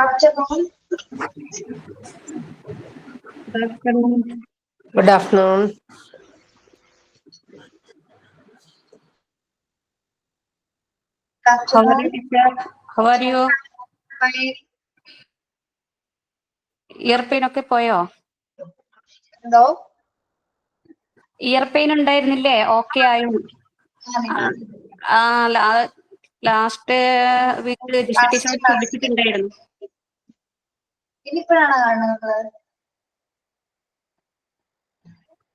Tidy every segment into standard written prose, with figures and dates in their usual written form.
afternoon. Good afternoon. Good afternoon. Good How are you, afternoon. teacher? How are you? Fine. Year pain ഒക്കെ പോയോ? എന്തോ? Year pain ഉണ്ടായിരുന്നില്ലേ? Okay ആയോ? Last വീക്കില് ടീച്ചറോട് ചോദിച്ചിട്ടുണ്ടായിരുന്നു. ഇനിയിപ്പോഴാണോ കാണുന്നത്?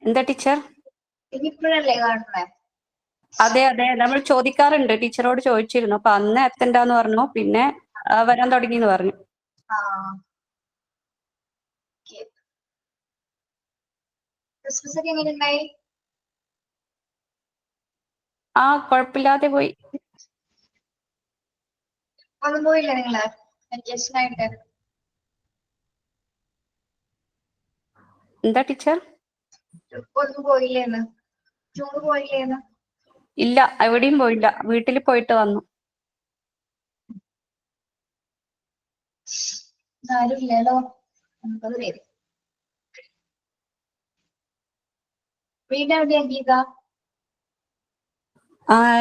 എന്താ ടീച്ചർ? ഇനിയിപ്പോഴല്ലേ കാണുന്നത്? അതെ അതെ, നമ്മൾ ചോദിക്കാറുണ്ട്. ടീച്ചറോട് ചോദിച്ചിരുന്നു. അപ്പൊ അന്ന് എത്തണ്ടെന്ന് പറഞ്ഞു. പിന്നെ വരാൻ തുടങ്ങിന്ന് പറഞ്ഞു. ക്രിസ്മസ് ഒക്കെ എങ്ങനെയുണ്ടായി? കുഴപ്പമില്ലാതെ പോയി. ഒന്നും പോയില്ലേ നിങ്ങള് വെക്കേഷൻ ആയിട്ട്? എന്താ ടീച്ചർ? ഒന്നും പോയില്ലേന്ന്? ടൂർ പോയില്ലേന്ന്? ഇല്ല, എവിടെയും പോയില്ല. വീട്ടിൽ പോയിട്ട് വന്നു. ആരും ഇല്ലല്ലോ. 9 പേര്. വീട് എവിടെയാ ഗീത?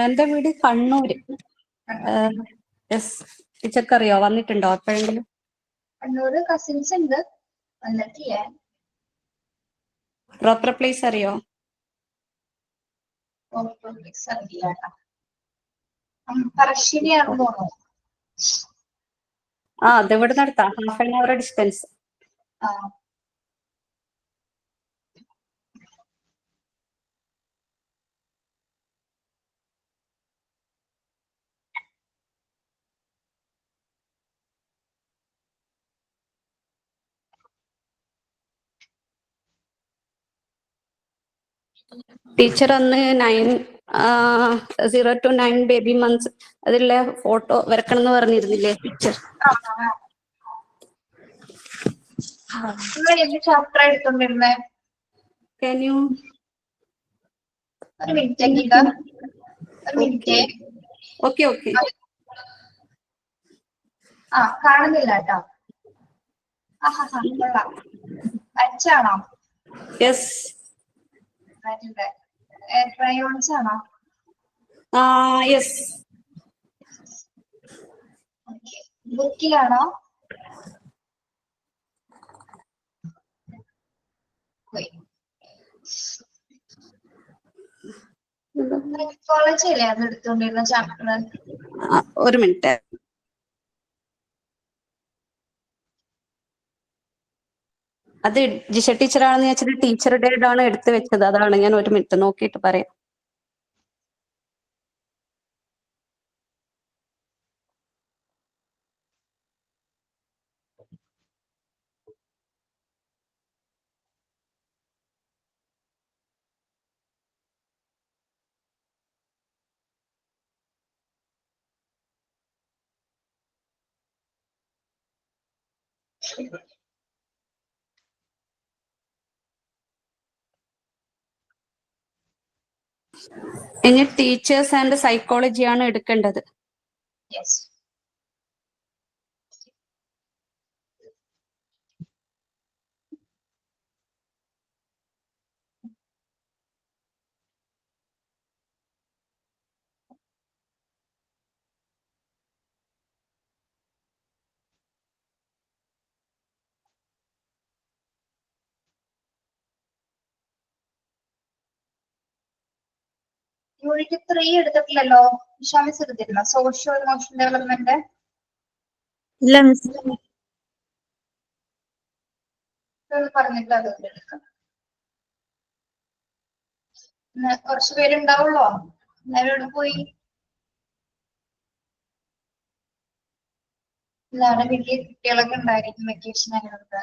എന്റെ വീട് കണ്ണൂര്. ടീച്ചർക്ക് അറിയോ? വന്നിട്ടുണ്ടോ എപ്പോഴെങ്കിലും? കണ്ണൂര് കസിൻസ് ഉണ്ട്, വന്നിട്ടില്ലേ? പ്രോപ്പർ പ്ലേസ് അറിയോ? പറശ്ശിനിയാണെന്ന് തോന്നുന്നു. അത് ഇവിടെ നടത്താം. Half an hour distance. Teacher അന്ന് 0 to 9 ബേബി മന്ത്സ് അതിലുള്ള ഫോട്ടോ വരക്കണം എന്ന് പറഞ്ഞിരുന്നില്ലേ ടീച്ചർ? എന്ത് ചാപ്റ്റർ എടുത്തോണ്ടിരുന്നേ? ഒരു മിനിറ്റ് ഗീത, ഒരു മിനിറ്റ്. Okay okay. കാണുന്നില്ല കേട്ടോ. കൊള്ളാം. അച്ചാണോ? യെസ്. ക്രയോൺസ് ആണോ? യെസ്. ബുക്കിലാണോ? സൈക്കോളജി അല്ലേ അത് എടുത്തോണ്ടിരുന്ന ചാപ്റ്റർ? ഒരു മിനിറ്റ്. അത് ജിഷ ടീച്ചറാണെന്ന് വെച്ചിട്ട് ടീച്ചറുടെ ആണ് എടുത്തു വെച്ചത്. അതാണ് ഞാൻ ഒരു മിനിറ്റ് നോക്കിയിട്ട് പറയാം. ഇനി ടീച്ചേഴ്സ് ആൻഡ് സൈക്കോളജി ആണ് എടുക്കേണ്ടത്. യൂണിറ്റ് 3 എടുത്തിട്ടില്ലല്ലോ. മിസ് എടുത്തിരുന്നോ? Socio emotional development? ഇല്ല മിസ്. പറഞ്ഞിട്ട് അത് എടുക്കാം. കുറച്ചു പേരുണ്ടാവുള്ളോ? എല്ലാവരും ഇവിടെ പോയി. എല്ലാവരുടെ വലിയ കുട്ടികളൊക്കെ ഉണ്ടായിരിക്കും വെക്കേഷൻ ആയതുകൊണ്ട്.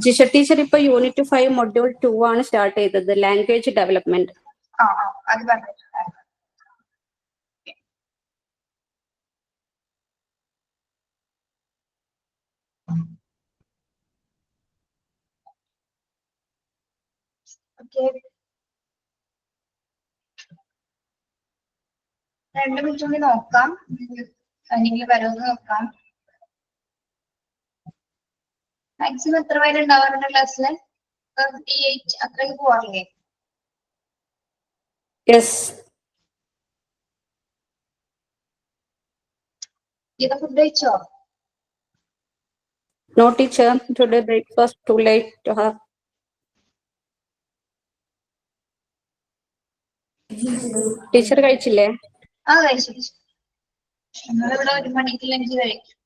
ജിഷ ടീച്ചർ ഇപ്പൊ യൂണിറ്റ് 5 മൊഡ്യൂൾ 2 ആണ് സ്റ്റാർട്ട് ചെയ്തത്, ലാംഗ്വേജ് ഡെവലപ്മെന്റ്. അത് പറഞ്ഞിട്ടുണ്ടായിരുന്നു. ഓക്കെ, 2 മിനിറ്റ് കൂടി നോക്കാം, അല്ലെങ്കിൽ വരുമെന്ന് നോക്കാം. മാക്സിമം എത്ര പേര് ഉണ്ടാവാറുണ്ട് ക്ലാസ്സില്? 38 അത്രയും പോവാറില്ലേ? യെസ്. ഇത് ഫുഡ് കഴിച്ചോ? No teacher, today breakfast too late to have. Teacher കഴിച്ചില്ലേ? ആ കഴിച്ചു. നമ്മളിവിടെ 1 മണിക്ക് ലഞ്ച് കഴിക്കും.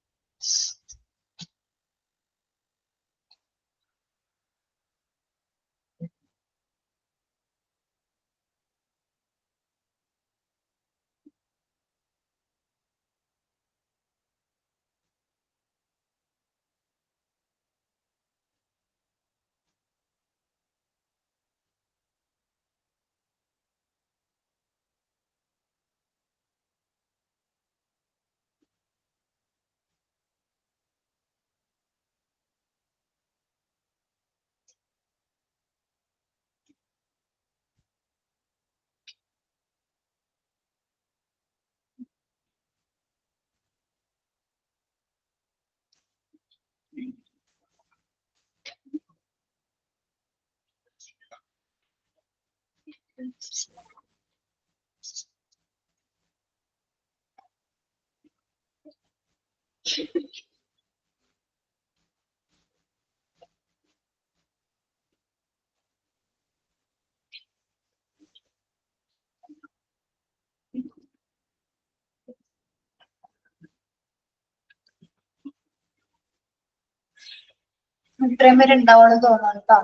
ഇത്രയും പേര് ഉണ്ടാവുള്ളൂ തോന്നുന്നു കേട്ടോ.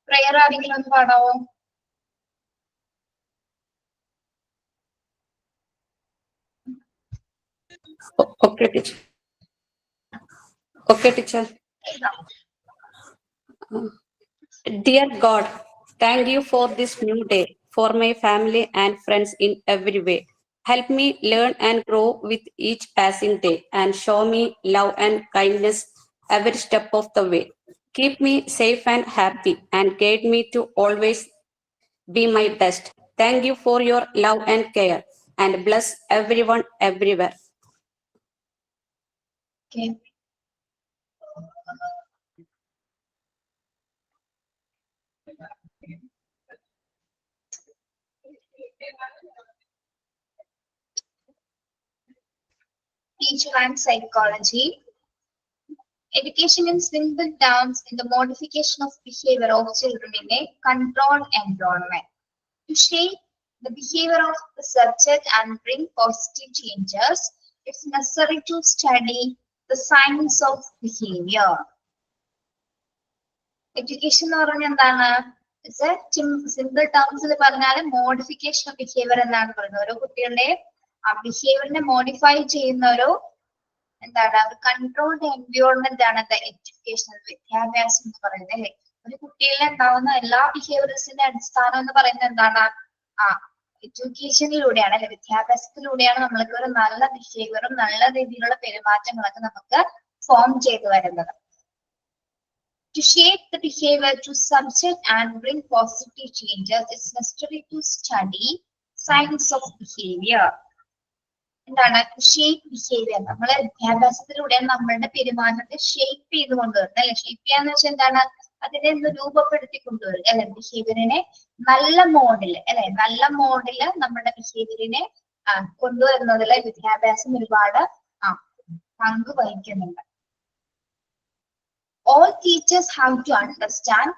പ്രെയർ ആരെങ്കിലും ഒന്ന് പാടാവോ? Okay, teacher. Okay, teacher. Dear God, thank you for this new day, for my family and friends in every way. Help me learn and grow with each passing day and show me love and kindness every step of the way. Keep me safe and happy and guide me to always be my best. Thank you for your love and care and bless everyone everywhere. Okay. Teacher and psychology. Education in simple terms in the modification of behavior of children in a controlled environment. To shape the behavior of the subject and bring positive changes, it's necessary to study the science of behavior. Education എന്ന് പറഞ്ഞാൽ എന്താണ്? Simple ടേംസിൽ പറഞ്ഞാൽ modification of behaviour എന്നാണ് പറയുന്നത്. ഓരോ കുട്ടികളുടെ ആ ബിഹേവിയറിനെ modify ചെയ്യുന്ന ഒരു എന്താണ് ഒരു കൺട്രോൾഡ് എൻവയോൺമെന്റ് ആണ് എഡ്യൂക്കേഷണൽ വിദ്യാഭ്യാസം എന്ന് പറയുന്നത് അല്ലെ. ഒരു കുട്ടിയിൽ ഉണ്ടാവുന്ന എല്ലാ ബിഹേവിയർസിന്റെ അടിസ്ഥാനം എന്ന് പറയുന്നത് എന്താണ്? ആ എഡ്യൂക്കേഷനിലൂടെയാണ് അല്ലെ, വിദ്യാഭ്യാസത്തിലൂടെയാണ് നമ്മൾക്ക് ഒരു നല്ല ബിഹേവിയറും നല്ല രീതിയിലുള്ള പെരുമാറ്റങ്ങളൊക്കെ നമുക്ക് ഫോം ചെയ്തു വരുന്നത്. To shape the behavior to subject and bring positive changes, it's necessary to study science of behavior. എന്താണ് ഷേപ്പ് ബിഹേവിയർ? നമ്മളെ വിദ്യാഭ്യാസത്തിലൂടെയാണ് നമ്മളുടെ പെരുമാറ്റത്തെ ഷേപ്പ് ചെയ്ത് കൊണ്ടുവരുന്നത് അല്ലെ. ഷേപ്പ് ചെയ്യാന്ന് വെച്ചാൽ എന്താണ്? അതിനെ ഒന്ന് രൂപപ്പെടുത്തി കൊണ്ടുവരിക അല്ലെ. ബിഹേവിയറിനെ നല്ല മോഡില് അല്ലെ, നല്ല മോഡില് നമ്മുടെ ബിഹേവിയറിനെ കൊണ്ടുവരുന്നതിൽ വിദ്യാഭ്യാസം ഒരുപാട് പങ്ക് വഹിക്കുന്നുണ്ട്. All teachers have to understand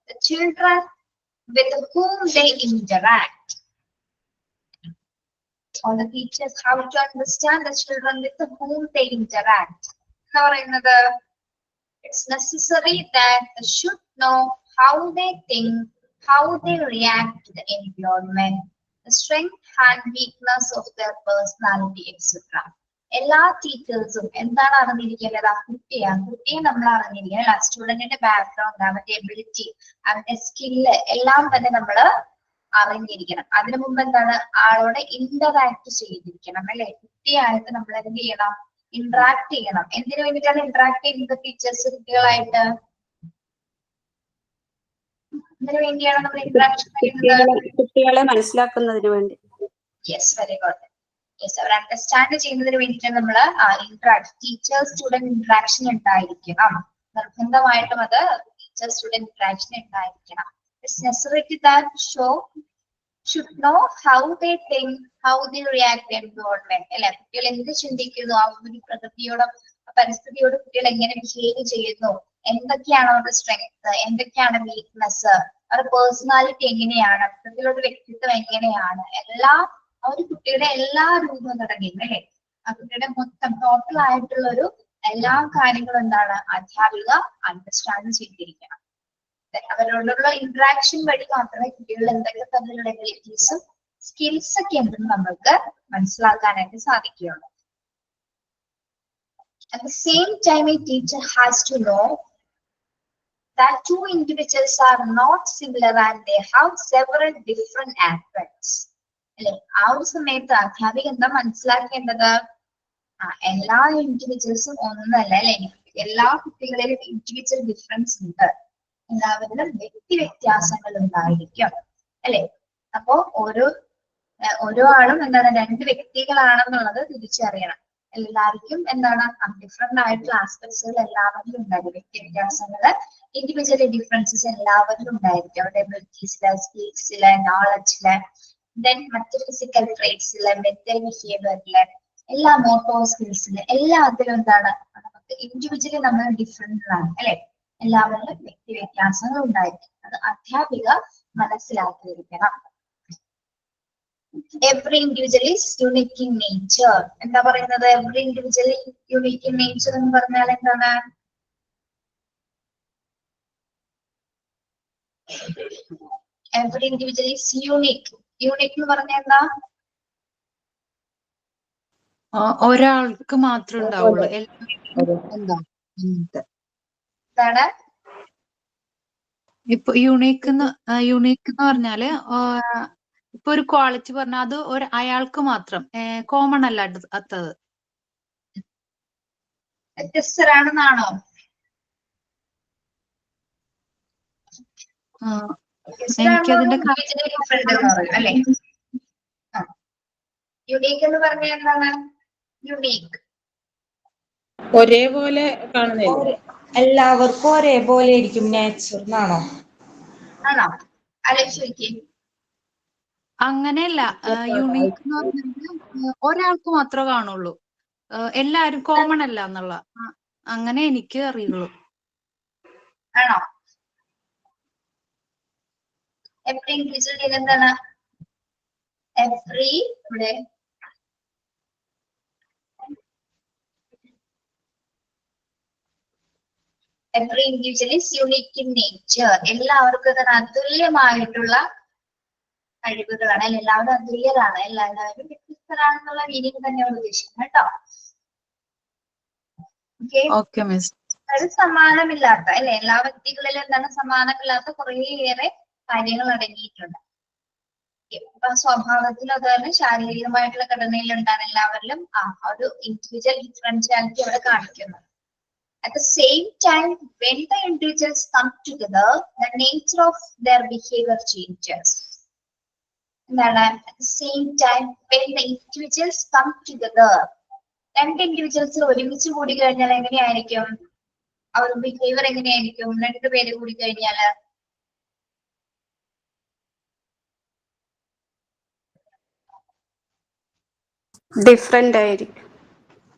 the children with whom they interact. All the teachers have to understand the children with whom they interact. It's necessary that they should know how they think, how they react to the environment, the strength and weakness of their personality, etc. എല്ലാ ടീച്ചേഴ്സും എന്താണ് അറിഞ്ഞിരിക്കേണ്ടത്? കുട്ടിയെ നമ്മൾ അറിഞ്ഞിരിക്കണം. സ്റ്റുഡന്റിന്റെ background, അവന്റെ ability, അവന്റെ skill എല്ലാം തന്നെ നമ്മൾ അറിഞ്ഞിരിക്കണം. അതിനു മുമ്പ് എന്താണ് ആളോട് ഇന്ററാക്ട് ചെയ്തിരിക്കണം അല്ലെ. കുട്ടിയായിട്ട് നമ്മൾ എന്ത് ചെയ്യണം? ഇന്ററാക്ട് ചെയ്യണം. എന്തിനു വേണ്ടിയിട്ടാണ് ഇന്ററാക്ട് ചെയ്യുന്നത് ടീച്ചേഴ്സ് കുട്ടികളായിട്ട്? എന്തിനു വേണ്ടിയാണ് നമ്മൾ ഇന്ററാക്ഷൻ ചെയ്യുന്നത്? കുട്ടികളെ മനസ്സിലാക്കുന്നതിന് വേണ്ടി. Yes, very good. യെസ്, അവർ അണ്ടർസ്റ്റാൻഡ് ചെയ്യുന്നതിന് വേണ്ടിയിട്ടാണ് നമ്മൾ ടീച്ചർ സ്റ്റുഡന്റ് ഇന്ററാക്ഷൻ ഉണ്ടായിരിക്കണം. നിർബന്ധമായിട്ടും അത് ടീച്ചർ സ്റ്റുഡന്റ് ഇന്ററാക്ഷൻ ഉണ്ടായിരിക്കണം. It's necessary that should know how they think, how they react to environment. അല്ലെ, കുട്ടികൾ എന്ത് ചിന്തിക്കുന്നു, ആ ഒരു പ്രകൃതിയോടും പരിസ്ഥിതിയോടും കുട്ടികൾ എങ്ങനെ ബിഹേവ് ചെയ്യുന്നു, എന്തൊക്കെയാണ് അവരുടെ സ്ട്രെങ്ത്, എന്തൊക്കെയാണ് വീക്ക്നെസ്, അവരുടെ പേഴ്സണാലിറ്റി എങ്ങനെയാണ്, കുട്ടികളുടെ വ്യക്തിത്വം എങ്ങനെയാണ്, എല്ലാ ആ ഒരു കുട്ടിയുടെ എല്ലാ രൂപഘടനയും അല്ലെ, ആ കുട്ടിയുടെ മൊത്തം ടോട്ടൽ ആയിട്ടുള്ള ഒരു എല്ലാ കാര്യങ്ങളും എന്താണ് അധ്യാപിക അണ്ടർസ്റ്റാൻഡ് ചെയ്തിരിക്കണം. അവരോടുള്ള ഇന്ററാക്ഷൻ വഴി മാത്രമേ കുട്ടികളിൽ എന്തൊക്കെ തമ്മിലുള്ള എബിലിറ്റീസും സ്കിൽസ് ഒക്കെ ഉണ്ടെന്ന് നമ്മൾക്ക് മനസ്സിലാക്കാനായിട്ട് സാധിക്കുകയുള്ളൂ. At the same time, a teacher has to know that two individuals are not similar and they have several different aspects. അല്ലെ, ആ ഒരു സമയത്ത് അധ്യാപിക എന്താ മനസ്സിലാക്കേണ്ടത്? എല്ലാ ഇൻഡിവിജ്വൽസും ഒന്നല്ല അല്ലെ, എല്ലാ കുട്ടികളിലും ഇൻഡിവിജ്വൽ ഡിഫറൻസ് ഉണ്ട്, എല്ലാവരിലും വ്യക്തി വ്യത്യാസങ്ങൾ ഉണ്ടായിരിക്കും അല്ലെ. അപ്പോ ഓരോ ആളും എന്താണ് രണ്ട് വ്യക്തികളാണെന്നുള്ളത് തിരിച്ചറിയണം. എല്ലാവർക്കും എന്താണ് ഡിഫറെന്റ് ആയിട്ടുള്ള ആസ്പെക്ട്സുകൾ എല്ലാവരിലും ഉണ്ടായിരിക്കും, വ്യക്തി വ്യത്യാസങ്ങള് ഇൻഡിവിജ്വൽ ഡിഫറൻസസ് എല്ലാവരിലും ഉണ്ടായിരിക്കും. അവരുടെ എബിലിറ്റീസില്, സ്കിൽസില്, നോളജില്, ദെൻ മറ്റ് ഫിസിക്കൽ ട്രേറ്റ്സില്, മെന്റൽ ബിഹേവിയറില്, എല്ലാ മോട്ടോർ സ്കിൽസില്, എല്ലാത്തിലും എന്താണ് നമുക്ക് ഇൻഡിവിജ്വലി നമ്മൾ ഡിഫറെന്റ് ആണ് അല്ലെ. എല്ലാവരിലും വ്യക്തി വ്യത്യാസങ്ങൾ ഉണ്ടായിരിക്കും, അത് അധ്യാപിക മനസ്സിലാക്കിയിരിക്കണം. Every individual is unique in nature. എന്താ പറയുന്നത്? Every individual unique in nature എന്ന് പറഞ്ഞാൽ എന്താണ്? Every individual is unique. Unique എന്ന് പറഞ്ഞാൽ എന്താ? ഒരാൾക്ക് മാത്രമേ ഉണ്ടാവുള്ളൂ. എന്താണ് ഇപ്പൊ യുണീക്ക് എന്ന് പറഞ്ഞാല് ഇപ്പൊ ഒരു ക്വാളിറ്റി പറഞ്ഞാൽ അത് അയാൾക്ക് മാത്രം കോമൺ അല്ല അത്തത്. വ്യത്യസ്തരാണെന്നാണോ? എനിക്കതിന്റെ അല്ലെ, യുണീക്ക് എന്ന് പറഞ്ഞാൽ എന്താണ്? യുണീക്ക് ഒരേപോലെ കാണുന്നില്ല, എല്ലാവർക്കും ഒരേപോലെ ആയിരിക്കും നേച്ചർ എന്നാണോ? ആണോ? ആലോചിച്ച് അങ്ങനെയല്ല, യുണീക്ക് എന്ന് പറഞ്ഞാൽ ഒരാൾക്ക് മാത്രമേ കാണുള്ളൂ, എല്ലാരും കോമൺ അല്ല എന്നുള്ള അങ്ങനെ എനിക്ക് അറിയുള്ളൂ. ആണോ? എവറി ഇൻഡിവിജ്വൽ എന്താണ്? എവറി ഇവിടെ every individual is unique in nature. എല്ലാവർക്കും തന്നെ അതുല്യമായിട്ടുള്ള കഴിവുകളാണ് അല്ലെ, എല്ലാവരും അതുല്യരാണ്, എല്ലാവരും വ്യത്യസ്തരാണെന്നുള്ള മീനിങ് തന്നെയാണ് ഉദ്ദേശിക്കുന്നത് കേട്ടോ. Okay miss. അത് സമാനമില്ലാത്ത അല്ലെ, എല്ലാ വ്യക്തികളിലും എന്താണ് സമാനമില്ലാത്ത കുറേയേറെ കാര്യങ്ങൾ അടങ്ങിയിട്ടുണ്ട്. ഇപ്പൊ സ്വഭാവത്തിൽ അതുപോലെ ശാരീരികമായിട്ടുള്ള ഘടനയിൽ ഉണ്ടാകുന്ന എല്ലാവരിലും ഒരു ഇൻഡിവിജ്വൽ ഡിഫറൻഷ്യാലിറ്റി അവിടെ കാണിക്കുന്നു. At the same time, when the individuals come together, the nature of their behavior changes. At the same time, when the individuals come together, രണ്ട് ഇൻഡിവിജ്വൽസ് ഒരുമിച്ച് കൂടി കഴിഞ്ഞാൽ എങ്ങനെയായിരിക്കും അവരുടെ ബിഹേവിയർ? എങ്ങനെയായിരിക്കും രണ്ടുപേര് കൂടി കഴിഞ്ഞാല്? ഡിഫറെന്റ് ആയിരിക്കും.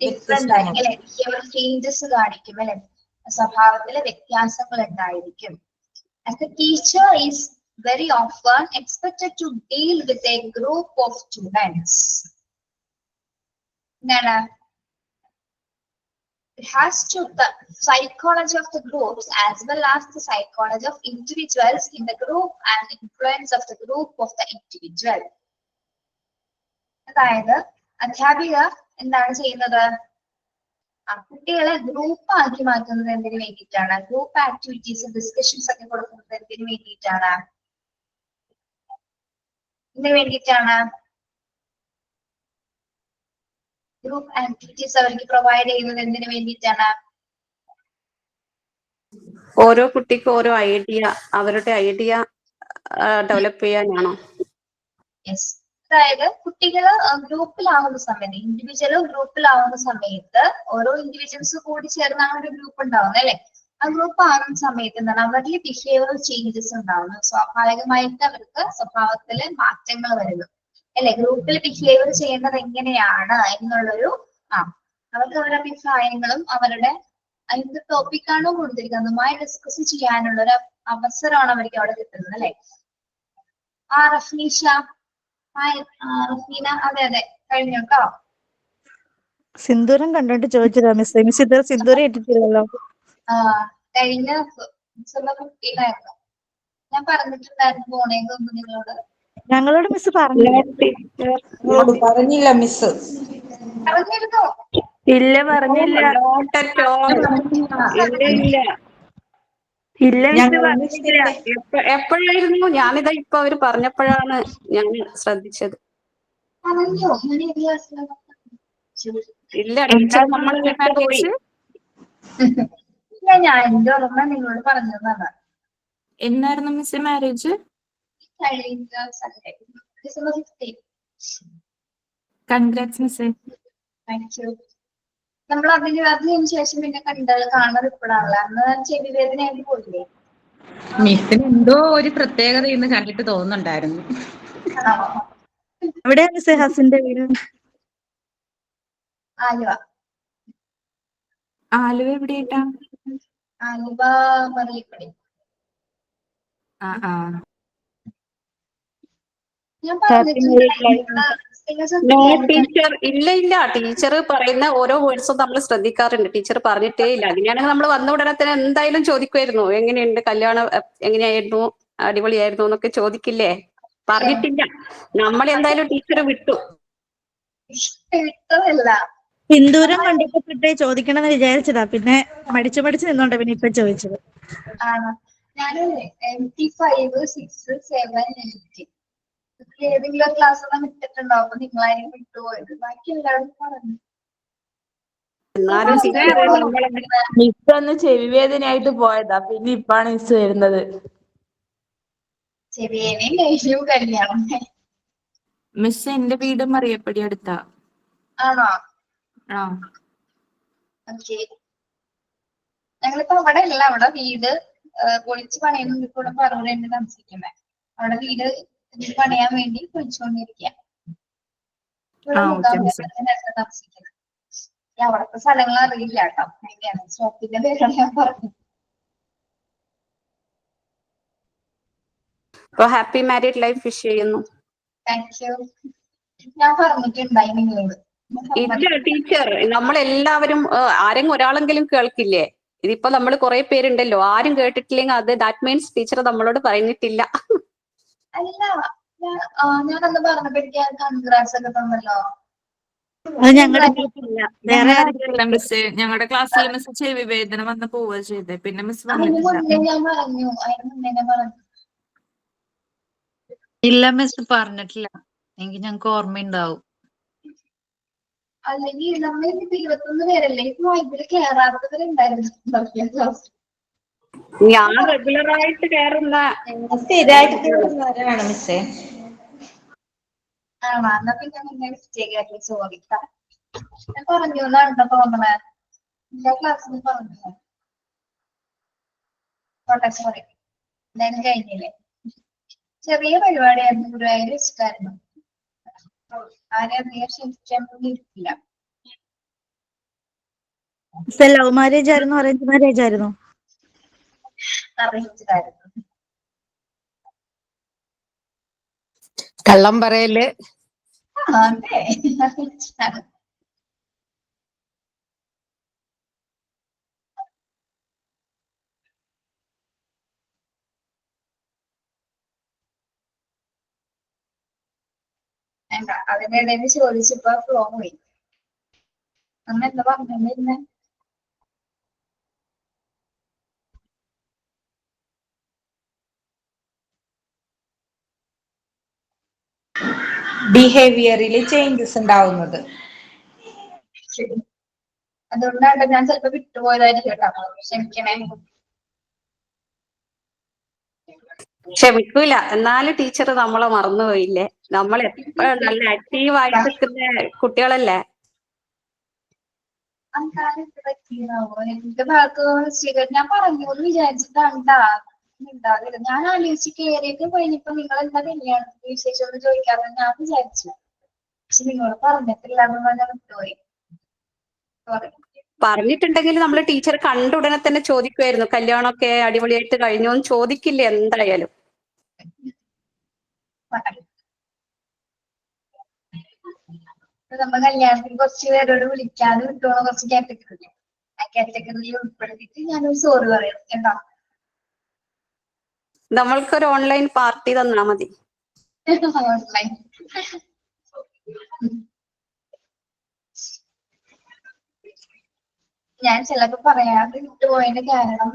ഡിഫറെന്റ് ആയിരിക്കും അല്ലെ, ബിഹേവിയർ ചേഞ്ചസ് കാണിക്കും അല്ലെ, സ്വഭാവത്തിലെ വ്യത്യാസങ്ങൾ ഉണ്ടായിരിക്കും. As a teacher is very often expected to deal with a group of students. എന്താണ്? It has to the psychology of the groups as well as the psychology of individuals in the group and influence of the group of the individual. അതായത് അധ്യാപിക എന്താണ് ചെയ്യുന്നത്? കുട്ടികളെ group ആക്കി മാറ്റുന്നത് എന്തിനു വേണ്ടിയിട്ടാണ്? ഗ്രൂപ്പ് ആക്ടിവിറ്റീസ്, ഡിസ്കഷൻസ് ഒക്കെ കൊടുക്കുന്നത് എന്തിനു വേണ്ടിയിട്ടാണ്? എന്തിനു വേണ്ടിയിട്ടാണ് ഗ്രൂപ്പ് ആക്ടിവിറ്റീസ് അവർക്ക് പ്രൊവൈഡ് ചെയ്യുന്നത്? എന്തിനു വേണ്ടിയിട്ടാണ്? ഓരോ കുട്ടിക്കും ഓരോ ഐഡിയ, അവരുടെ ഐഡിയ ഡെവലപ്പ് ചെയ്യാനാണോ? യെസ്. അതായത് കുട്ടികൾ ഗ്രൂപ്പിലാവുന്ന സമയത്ത്, ഇൻഡിവിജ്വലോ ഗ്രൂപ്പിലാവുന്ന സമയത്ത് ഓരോ ഇൻഡിവിജ്വൽസ് കൂടി ചേർന്നാണ് ഒരു ഗ്രൂപ്പ് ഉണ്ടാവുന്നത് അല്ലെ. ആ ഗ്രൂപ്പ് ആകുന്ന സമയത്ത് എന്താണ് അവരിൽ ബിഹേവിയറൽ ചേഞ്ചസ് ഉണ്ടാവുന്നു. സ്വാഭാവികമായിട്ട് അവർക്ക് സ്വഭാവത്തില് മാറ്റങ്ങൾ വരുന്നു അല്ലെ. ഗ്രൂപ്പിൽ ബിഹേവിയർ ചെയ്യുന്നത് എങ്ങനെയാണ് എന്നുള്ളൊരു അവർക്ക് അവരുടെ അഭിപ്രായങ്ങളും അവരുടെ എന്ത് ടോപ്പിക്കാണോ കൊടുത്തിരിക്കുന്നത് അതുമായി ഡിസ്കസ് ചെയ്യാനുള്ള ഒരു അവസരമാണ് അവർക്ക് അവിടെ കിട്ടുന്നത് അല്ലെ. റഫീഷ, റഫീന, അതെ അതെ കഴിഞ്ഞു കേട്ടോ. സിന്ദൂരം കണ്ടോണ്ട് ചോദിച്ചതാ മിസ്. മിസ് ഇതുവരെ സിന്ദൂരം ഇട്ടിട്ടില്ലല്ലോ. കഴിഞ്ഞ കുട്ടീനായിരുന്നു ഞാൻ പറഞ്ഞിട്ടുണ്ടായിരുന്നു പോണേക്ക് മുമ്പ് നിങ്ങളോട്. ഞങ്ങളോട് മിസ് പറഞ്ഞു. നിങ്ങളോട് പറഞ്ഞില്ല മിസ്. പറഞ്ഞിരുന്നോ? ഇല്ല പറഞ്ഞില്ല. Not at all. ഇല്ല ഇല്ല മിസ് പറഞ്ഞില്ല. എപ്പോഴായിരുന്നു? ഞാനിതാ ഇപ്പൊ അവര് പറഞ്ഞപ്പോഴാണ് ഞാൻ ശ്രദ്ധിച്ചത്. പറഞ്ഞോ? ഞാൻ ഏത് ക്ലാസ്സിലാണ്? ഇല്ല ടീച്ചർ നമ്മളെ വിട്ടുപോയി. ഞാൻ എന്റെ ഓർമ്മ നിങ്ങളോട് പറഞ്ഞതാണ്. എന്നായിരുന്നു മിസ് മാരേജ്? കഴിഞ്ഞ Sunday December 15. Congrats miss. Thank you. നമ്മൾ അതിന് ശേഷം പിന്നെ കാണാറ് ഇപ്പോഴാണല്ലോ. അന്ന് ചെവി വേദനയായിട്ട് പോയില്ലേ? മിസ്സിന് എന്തോ ഒരു പ്രത്യേകത ഇന്ന് കണ്ടിട്ട് തോന്നുന്നുണ്ടായിരുന്നു. എവിടെയാ മിസ് ഹസിന്റെ വീട്? ആലുവ. ആലുവ എവിടെയായിട്ടാ? ആലുവ മറിയപ്പടി. ഞാൻ നോ ടീച്ചർ, ഇല്ല ടീച്ചർ പറയുന്ന ഓരോ വേർഡ്സും നമ്മൾ ശ്രദ്ധിക്കാറുണ്ട്. ടീച്ചർ പറഞ്ഞിട്ടേ ഇല്ല. അങ്ങനെയാണെങ്കിൽ നമ്മൾ വന്ന ഉടനെ തന്നെ എന്തായാലും ചോദിക്കുമായിരുന്നു, എങ്ങനെയുണ്ട് കല്യാണം, എങ്ങനെയായിരുന്നു, അടിപൊളിയായിരുന്നു എന്നൊക്കെ ചോദിക്കില്ലേ? പറഞ്ഞിട്ടില്ല. നമ്മൾ എന്തായാലും ടീച്ചർ വിട്ടു. വിട്ടതല്ല, സിന്ദൂരം കണ്ടപ്പോഴേ ചോദിക്കണമെന്ന് വിചാരിച്ചതാ. പിന്നെ മടിച്ചു നിന്നോണ്ട് പിന്നെ ഇപ്പൊ ചോദിച്ചത്. ഞാന് 85, 6, 7, 8 ഏതെങ്കിലും ക്ലാസ് ഒന്നും വിട്ടിട്ടുണ്ടാവും. അപ്പൊ നിങ്ങളായിരിക്കും വിട്ടുപോയത്. ബാക്കി എല്ലാവരും പറഞ്ഞു. എന്നാലും ടീച്ചർ നമ്മളെ മിസ് ഒന്ന് ചെവി വേദനയായിട്ട് പോയതാ, പിന്നെ ഇപ്പാണ് മിസ് വരുന്നത്. ചെറിയനെയും നെയ്യും കല്യാണം. മിസ് എന്റെ വീട് മറിയപ്പടി അടുത്താ. ആണോ? ഓക്കെ. ഞങ്ങളിപ്പോ അവിടെ അല്ല, അവിടെ വീട് പൊളിച്ച് പണിയുന്ന കൂടെ പറവൂരാണ് താമസിക്കുന്നത്. അവിടെ വീട് പണിയാൻ വേണ്ടി പൊളിച്ചുകൊണ്ടിരിക്കുക. താമസിക്കുന്നത്. അവിടത്തെ സ്ഥലങ്ങൾ അറിയില്ല കേട്ടോ. എങ്ങനെയാണ് ഷോപ്പിന്റെ പേരാണ് ഞാൻ പറഞ്ഞത്. ഹാപ്പി മാരീഡ് ലൈഫ് വിഷ് ചെയ്യുന്നു. Thank you. ഞാൻ പറഞ്ഞിട്ടുണ്ടായി നിങ്ങളോട്. ഇല്ല ടീച്ചർ, നമ്മളെല്ലാവരും ആരെങ്കിലും ഒരാളെങ്കിലും കേൾക്കില്ലേ? ഇതിപ്പോ നമ്മൾ കുറെ പേരുണ്ടല്ലോ, ആരും കേട്ടിട്ടില്ലെങ്കിൽ അത് ദാറ്റ് മീൻസ് ടീച്ചർ നമ്മളോട് പറഞ്ഞിട്ടില്ല. അല്ല, ഞാനന്ന് പറഞ്ഞപ്പോഴേക്കും കൺഗ്രാറ്റ്സ് ഒക്കെ തന്നല്ലോ. അത് ഞങ്ങളുടെ വേറെ മിസ് ഞങ്ങളുടെ ക്ലാസ്സിൽ മിസ് ചെവി വേദന വന്ന് പോവുക ചെയ്തേ, പിന്നെ മിസ് അതിന് വന്നിട്ടില്ല. മുന്നേ ഞാൻ പറഞ്ഞു. ഇല്ല മിസ് പറഞ്ഞിട്ടില്ല. എങ്കിൽ ഞങ്ങക്ക് ഓർമ്മയുണ്ടാവും. അല്ലെങ്കിൽ നമ്മൾ 21 പേരല്ലേ ഇപ്പൊ ഇതില് കേറാത്തവരുണ്ടായിരുന്നു ക്ലാസ്. ഞാൻ റെഗുലർ ആയിട്ട് കയറുന്ന സ്ഥിരമായിട്ട് കേൾക്കുന്നവരാണ് മിസ്സേ. ആണോ? എന്നാ പിന്നെ നിന്നെ മിസ്റ്റേക്ക് ആക്കി ചോദിക്കാം. ഞാൻ പറഞ്ഞു എന്നാണ് തോന്നണേ. എല്ലാ ക്ലാസ്സിലും പറഞ്ഞു. സോറി, എന്തായാലും കഴിഞ്ഞില്ലേ. ചെറിയ പരിപാടിയായിരുന്നു. ഗുരുവായൂർ വെച്ചിട്ടായിരുന്നു. ആരെ അധികം ക്ഷമിക്കാൻ പോലും ഇരിക്കില്ല. ലവ് മാരേജ് ആയിരുന്നു അറേഞ്ച് മാരേജ് ആയിരുന്നു? അറിയിച്ചതായിരുന്നു. കള്ളം പറയല്. അതെ, അറിയിച്ചതാണ്. അതിനിടയിൽ ചോദിച്ചപ്പോ ഫ്ലോ പോയി. അന്ന് എന്താ പറഞ്ഞിരുന്നേ? ബിഹേവിയറിൽ ചേഞ്ചസ് ഉണ്ടാവുന്നത്. അതുകൊണ്ടാണ് ഞാൻ ചിലപ്പോ വിട്ടുപോയതായിരിക്കും കേട്ടോ. ക്ഷമിക്കണേ. ക്ഷമിക്കൂല. എന്നാലും ടീച്ചർ നമ്മളെ മറന്നുപോയില്ലേ? നമ്മൾ എപ്പോഴും നല്ല ആക്റ്റീവായിട്ട് നിൽക്കുന്ന കുട്ടികളല്ലേ? എന്റെ ഭാഗത്ത് സ്വീകരണം ഞാൻ പറഞ്ഞു എന്ന് വിചാരിച്ചിട്ടാണ്ടാ ഉണ്ടാവില്ല. ഞാൻ ആലോചിച്ച് കയറിയിട്ട് കഴിഞ്ഞപ്പോ നിങ്ങൾ എന്താ കല്യാണം വിശേഷം ഒന്ന് ചോദിക്കാറ് ഞാൻ വിചാരിച്ചു. പക്ഷെ നിങ്ങൾ പറഞ്ഞിട്ടില്ല എന്ന് ഞാൻ വിട്ടുപോയി. Sorry. പറഞ്ഞിട്ടുണ്ടെങ്കിൽ നമ്മൾ ടീച്ചർ കണ്ട ഉടനെ തന്നെ ചോദിക്കുമായിരുന്നു, കല്യാണമൊക്കെ അടിപൊളിയായിട്ട് കഴിഞ്ഞോ എന്ന് ചോദിക്കില്ലേ എന്തായാലും. നമ്മ കല്യാണത്തിന് കുറച്ച് പേരോട് വിളിക്കാതെ വിട്ടോളൂ, കുറച്ച് കാറ്റഗറി ആ കാറ്റഗറിയിൽ ഉൾപ്പെടുത്തിയിട്ട് ഞാനൊരു സോറി പറയാം എന്താ. നമ്മൾക്കൊരു ഓൺലൈൻ പാർട്ടി തന്നാ മതി. ഓൺലൈൻ ഞാൻ ചിലപ്പോ പറയാതെ വിട്ടുപോയതിന്റെ കാരണം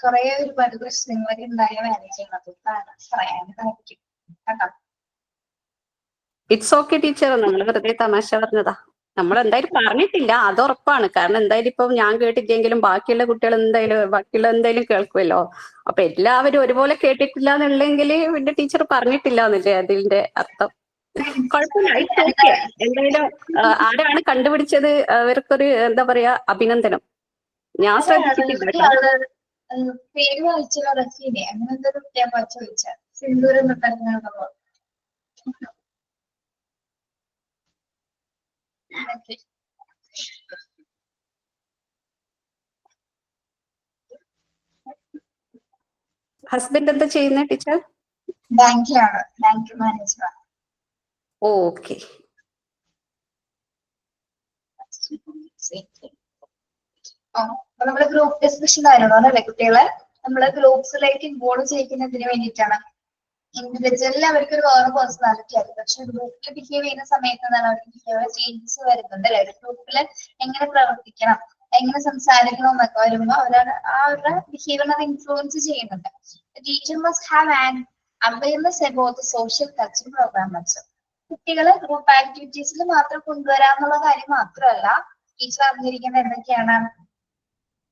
കുറെ ഒരുപാട് പ്രശ്നങ്ങളൊക്കെ ഉണ്ടായ മാനേജ് ചെയ്യുന്നത് പറയാനായിരിക്കും കേട്ടോ. ഇറ്റ്സ് ഓക്കെ ടീച്ചർ, നമ്മൾ വെറുതെ തമാശ പറഞ്ഞതാ. നമ്മൾ എന്തായാലും പറഞ്ഞിട്ടില്ല, അത് ഉറപ്പാണ്. കാരണം എന്തായാലും ഇപ്പൊ ഞാൻ കേട്ടില്ലെങ്കിലും ബാക്കിയുള്ള കുട്ടികൾ എന്തായാലും കേൾക്കുമല്ലോ. അപ്പൊ എല്ലാവരും ഒരുപോലെ കേട്ടിട്ടില്ല എന്നുള്ളെങ്കിൽ പിന്നെ ടീച്ചർ പറഞ്ഞിട്ടില്ല എന്നല്ലേ അതിന്റെ അർത്ഥം. കുഴപ്പമില്ല, ഇറ്റ്സ് ഓക്കെ. എന്തായാലും ആരാണ് കണ്ടുപിടിച്ചത് അവർക്കൊരു എന്താ പറയാ അഭിനന്ദനം. ഞാൻ ശ്രദ്ധിച്ചിട്ടില്ല കേട്ടോ. പേര് വായിച്ച റസീനെ അങ്ങനെ എന്തൊരു കുട്ടിയാ ചോദിച്ച സിന്ദൂരം തൊട്ടോ. ഹസ്ബൻഡ് എന്താ ചെയ്യുന്നത് ടീച്ചർ? ബാങ്കിലാണ്, ബാങ്ക് മാനേജർ. ഓക്കെ. നമ്മള് ഗ്രൂപ്പ് ഡിസ്കഷൻ ആയിരുന്നു അല്ലേ കുട്ടികളെ? നമ്മള് ഗ്രൂപ്പ്സിലേക്ക് ഇൻവോൾവ് ചെയ്യുന്നതിന് വേണ്ടിയിട്ടാണ്. ഇൻഡിവിജ്വലിൽ അവർക്ക് ഒരു വേറെ പേഴ്സണാലിറ്റി ആയിരുന്നു, പക്ഷെ ഗ്രൂപ്പിൽ ബിഹേവ് ചെയ്യുന്ന സമയത്ത് എന്താണ് അവർക്ക് ബിഹേവിയർ ചേഞ്ചസ് വരുന്നുണ്ട് അല്ലെ? ഒരു ഗ്രൂപ്പിൽ എങ്ങനെ പ്രവർത്തിക്കണം, എങ്ങനെ സംസാരിക്കണം എന്നൊക്കെ വരുമ്പോൾ അവരുടെ ബിഹേവിയറിനെ അത് ഇൻഫ്ലുവൻസ് ചെയ്യുന്നുണ്ട്. Teacher must have an awareness about the social culture programmes. കുട്ടികളെ ഗ്രൂപ്പ് ആക്ടിവിറ്റീസിൽ മാത്രം കൊണ്ടുവരാന്നുള്ള കാര്യം മാത്രമല്ല ടീച്ചർ അറിഞ്ഞിരിക്കേണ്ട എന്തൊക്കെയാണ്,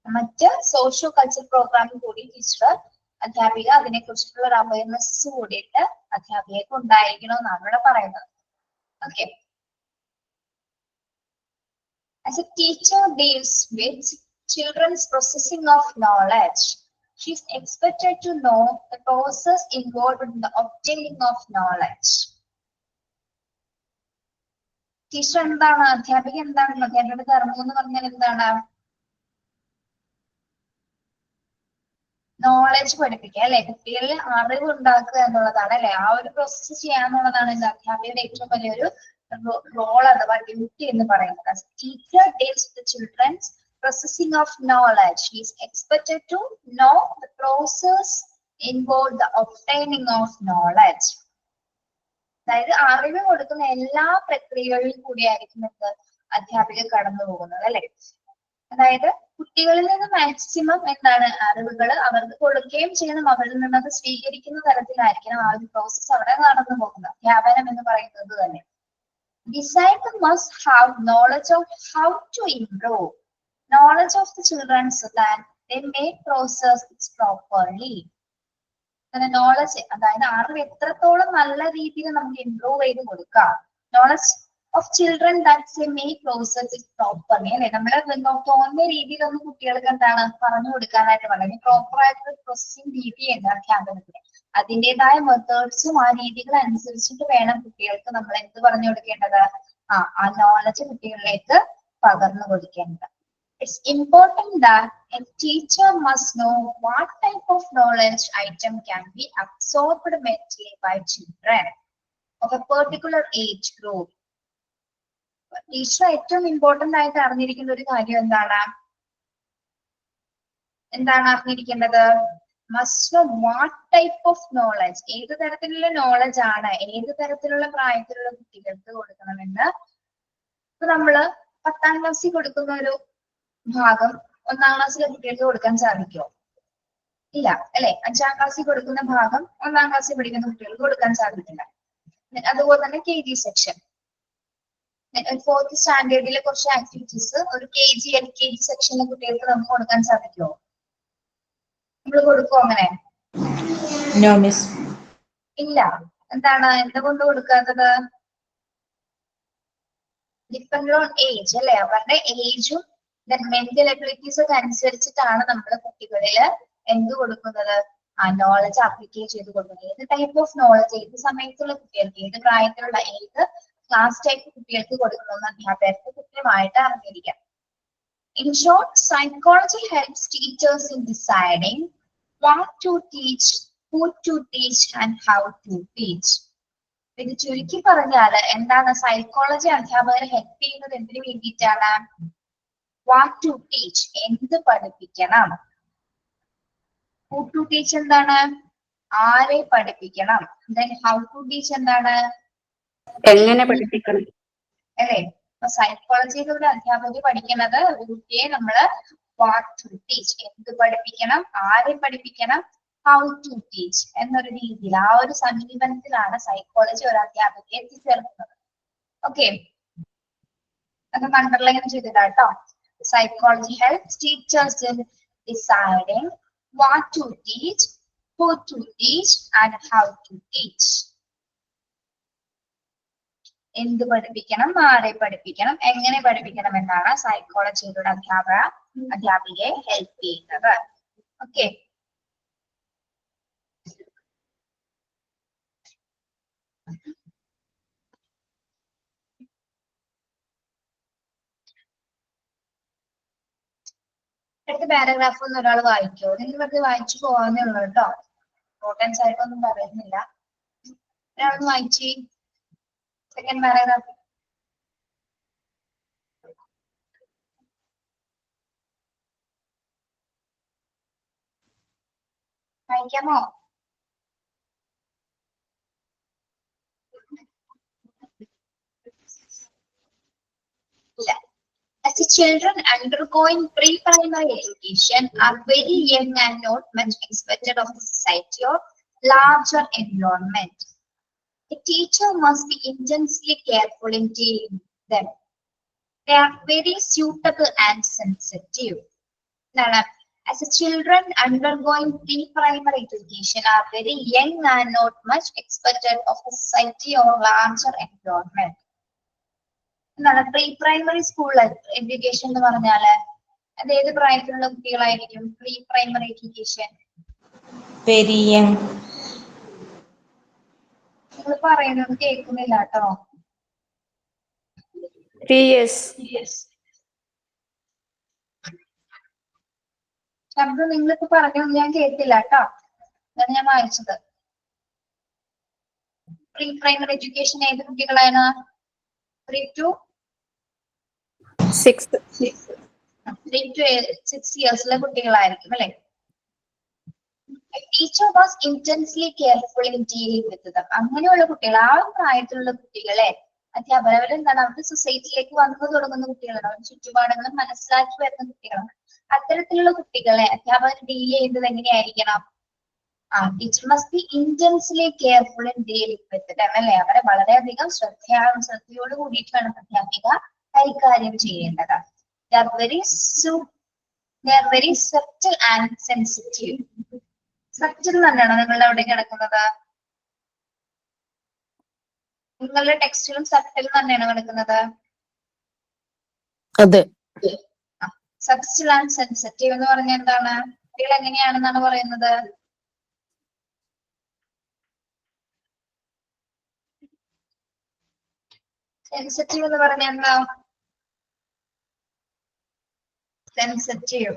മറ്റ് സോഷ്യോ കൾച്ചർ പ്രോഗ്രാമിൽ കൂടി ടീച്ചർ അധ്യാപിക അതിനെ കുറിച്ചിട്ടുള്ള ഒരു അവയർനെസ് കൂടിയിട്ട് അധ്യാപികക്ക് ഉണ്ടായിരിക്കണമെന്നാണ് ഇവിടെ പറയുന്നത്. Okay. As a teacher deals with children's processing of knowledge, she is expected to know the process involved in the obtaining of knowledge. Teacher എന്താണ്, അധ്യാപിക എന്താണ്, അധ്യാപികയുടെ ധർമ്മം എന്ന് പറഞ്ഞാൽ എന്താണ്? നോളജ് പഠിപ്പിക്കുക അല്ലെ? കുട്ടികളിൽ അറിവ് ഉണ്ടാക്കുക എന്നുള്ളതാണ് അല്ലെ? ആ ഒരു പ്രോസസ്സ് ചെയ്യാന്നുള്ളതാണ് എന്റെ അധ്യാപികയുടെ ഏറ്റവും വലിയൊരു റോൾ അഥവാ ഡ്യൂട്ടി എന്ന് പറയുന്നത്. Teacher deals with children's processing of knowledge. She is expected to know the process involved the obtaining of knowledge. അതായത് അറിവ് കൊടുക്കുന്ന എല്ലാ പ്രക്രിയകളിലും കൂടിയായിരിക്കും അധ്യാപിക കടന്നു പോകുന്നത് അല്ലെ? അതായത് കുട്ടികളിൽ നിന്ന് മാക്സിമം എന്താണ് അറിവുകൾ അവർക്ക് കൊടുക്കുകയും ചെയ്യണം, അവരിൽ നിന്ന് അത് സ്വീകരിക്കുന്ന തരത്തിലായിരിക്കണം ആ ഒരു പ്രോസസ് അവിടെ നടന്നു പോകുന്നത്. അധ്യാപനം എന്ന് പറയുന്നത് തന്നെ. Disciple must have knowledge of how to improve knowledge of the children so that they may process it properly. Knowledge അതായത് അറിവ് എത്രത്തോളം നല്ല രീതിയിൽ നമുക്ക് ഇംപ്രൂവ് ചെയ്ത് കൊടുക്കാം. Knowledge of children that they may process it properly അല്ലെ? നമ്മള് തോന്നുന്ന രീതിയിലൊന്നും കുട്ടികൾക്ക് എന്താണ് പറഞ്ഞു കൊടുക്കാനായിട്ട് വളരെ പ്രോപ്പർ ആയിട്ടുള്ള പ്രോസസ്സിംഗ് രീതിയുണ്ട് അധ്യാപനത്തിന്. അതിൻ്റെതായ മെത്തേഡ്സും ആ രീതികൾ അനുസരിച്ചിട്ട് വേണം കുട്ടികൾക്ക് നമ്മൾ എന്ത് പറഞ്ഞു കൊടുക്കേണ്ടത്, ആ നോളജ് കുട്ടികളിലേക്ക് പകർന്നു കൊടുക്കേണ്ടത്. It's important that a teacher must know what type of knowledge item can be absorbed mentally by children of a particular age group. Teacher ഏറ്റവും ഇമ്പോർട്ടന്റ് ആയിട്ട് അറിഞ്ഞിരിക്കുന്ന ഒരു കാര്യം എന്താണ് അറിഞ്ഞിരിക്കേണ്ടത്? must know what type of knowledge, ഏത് തരത്തിലുള്ള knowledge ആണ് ഏത് തരത്തിലുള്ള പ്രായത്തിലുള്ള കുട്ടികൾക്ക് കൊടുക്കണമെന്ന്. ഇപ്പൊ നമ്മള് 10ാം ക്ലാസ്സിൽ കൊടുക്കുന്ന ഒരു ഭാഗം 1ാം ക്ലാസ്സിലെ കുട്ടികൾക്ക് കൊടുക്കാൻ സാധിക്കുമോ? ഇല്ല അല്ലെ? 5ാം ക്ലാസ്സിൽ കൊടുക്കുന്ന ഭാഗം 1ാം ക്ലാസ്സിൽ പഠിക്കുന്ന കുട്ടികൾക്ക് കൊടുക്കാൻ സാധിക്കില്ല. അതുപോലെ തന്നെ KG സെക്ഷൻ, 4th സ്റ്റാൻഡേർഡിലെ കുറച്ച് ആക്ടിവിറ്റീസ് ഒരു KG LKG സെക്ഷനിലെ കുട്ടികൾക്ക് നമുക്ക് കൊടുക്കാൻ സാധിക്കുമോ? നമ്മൾ കൊടുക്കും അങ്ങനെ? No miss. ഇല്ല. എന്താണ് എന്തുകൊണ്ട് കൊടുക്കാത്തത്? ഡിപ്പെൻഡ് ഓൺ ഏജ് അല്ലെ? അവരുടെ ഏജും മെന്റൽ എബിലിറ്റീസ് ഒക്കെ അനുസരിച്ചിട്ടാണ് നമ്മൾ കുട്ടികളില് എന്ത് കൊടുക്കുന്നത്? ആ നോളജ് അപ്ലിക്കേ ചെയ്ത് കൊടുക്കുന്നത്. ഏത് ടൈപ്പ് ഓഫ് നോളജ് ഏത് സമയത്തുള്ള കുട്ടികൾക്ക്, ഏത് പ്രായത്തിലുള്ള, ഏത് ക്ലാസ് ടൈപ്പ് കുട്ടികൾക്ക് കൊടുക്കണമെന്ന് അധ്യാപകർക്ക് കൃത്യമായിട്ട് അറിഞ്ഞിരിക്കാം. In short, psychology helps teachers in deciding what to teach, who to teach, and how to teach. ഇത് ചുരുക്കി പറഞ്ഞാൽ എന്താണ് സൈക്കോളജി അധ്യാപകരെ ഹെൽപ്പ് ചെയ്യുന്നത് എന്തിനു വേണ്ടിയിട്ടാണ്? വാട്ട് ടു ടീച്ച്, എന്ത് പഠിപ്പിക്കണം. ഹു ടു ടീച്ച് എന്താണ്? ആരെ പഠിപ്പിക്കണം. ദെൻ ഹൗ ടു ടീച്ച് എന്താണ്? എങ്ങനെ പഠിപ്പിക്കണം അല്ലേ? അപ്പൊ സൈക്കോളജിയിലൂടെ അധ്യാപകർ പഠിക്കുന്നത് ഒരു കുട്ടിയെ നമ്മള് വാട്ട് ടു ടീച്ച്, എന്ത് പഠിപ്പിക്കണം, ആരെ പഠിപ്പിക്കണം, ഹൗ ടു ടീച്ച് എന്നൊരു രീതിയിൽ, ആ ഒരു സമീപനത്തിലാണ് സൈക്കോളജി ഒരു അധ്യാപകയെ എത്തിച്ചേർക്കുന്നത്. ഓക്കെ, അതൊക്കെ അണ്ടർലൈൻ ചെയ്തിട്ടാ കേട്ടോ. Psychology helps teachers in deciding what to teach, who to teach, and how to teach. എന്ത് പഠിപ്പിക്കണം, ആരെ പഠിപ്പിക്കണം, എങ്ങനെ പഠിപ്പിക്കണം എന്നാണ് സൈക്കോളജിയിലൂടെ അധ്യാപികയെ ഹെൽപ്പ് ചെയ്യുന്നത്. ഓക്കെ, അടുത്ത പാരഗ്രാഫ് ഒന്ന് ഒരാൾ വായിക്കോ? നിങ്ങൾ വെറുതെ വായിച്ചു പോകാന്നേ ഉള്ളൂ കേട്ടോ, ഇമ്പോർട്ടൻസ് ആയിട്ടൊന്നും പറയുന്നില്ല. ഒരാളൊന്ന് വായിച്ച് സെക്കൻഡ് പാരഗ്രാഫ്. വായിക്കാമോ? ഇല്ല. As the children undergoing pre-primary education are very young and not much expected of the society or larger environment, the teacher must be intensely careful in dealing with them. They are very suitable and sensitive. As the children undergoing pre-primary education are very young and not much expected of the society or larger environment. എന്താണ് pre primary school education എന്ന് പറഞ്ഞാല് അത് ഏത് പ്രായത്തിലുള്ള കുട്ടികളായിരിക്കും? Pre primary education very young. നിങ്ങൾ പറയുന്നത് കേൾക്കുന്നില്ല കേട്ടോ. 3 years. ശബ്ദം നിങ്ങളിപ്പോ പറഞ്ഞൊന്നും ഞാൻ കേട്ടില്ല കേട്ടോ, അതാണ് ഞാൻ വായിച്ചത്. പ്രീ പ്രൈമറി എഡ്യൂക്കേഷൻ ഏത് കുട്ടികളാണ്? 3 to 6. 3 to 6 ഇയേഴ്സിലെ കുട്ടികളായിരിക്കും അല്ലെ? Teacher was intensely careful in dealing with dum. അങ്ങനെയുള്ള കുട്ടികൾ, ആ ഒരു പ്രായത്തിലുള്ള കുട്ടികളെ അധ്യാപകർ അവരെന്താണ്, അവരുടെ സൊസൈറ്റിയിലേക്ക് വന്നു തുടങ്ങുന്ന കുട്ടികളാണ്, അവരുടെ ചുറ്റുപാടുകളും മനസ്സിലാക്കി വരുന്ന കുട്ടികളാണ്. അത്തരത്തിലുള്ള കുട്ടികളെ അധ്യാപകർ ഡീൽ ചെയ്യുന്നത് എങ്ങനെയായിരിക്കണം? Teacher must be intensely careful in dealing with dum അല്ലെ? അവരെ വളരെയധികം ശ്രദ്ധയോട് കൂടിയിട്ട് വേണം അധ്യാപിക കൈകാര്യം ചെയ്യേണ്ടത്. They are very subtle and sensitive. Subtle തന്നെയാണോ നിങ്ങളുടെ അവിടെ കിടക്കുന്നത്? നിങ്ങളുടെ ടെക്സ്റ്റിലും സബ്റ്റിൽ തന്നെയാണോ കിടക്കുന്നത്? അതെ. സബ്റ്റിൽ ആൻഡ് സെൻസിറ്റീവ് എന്ന് പറഞ്ഞാൽ എന്താണ്? കുട്ടികൾ എങ്ങനെയാണെന്നാണ് പറയുന്നത്? സെൻസിറ്റീവ് എന്ന് പറഞ്ഞാൽ എന്താ? സെൻസിറ്റീവ്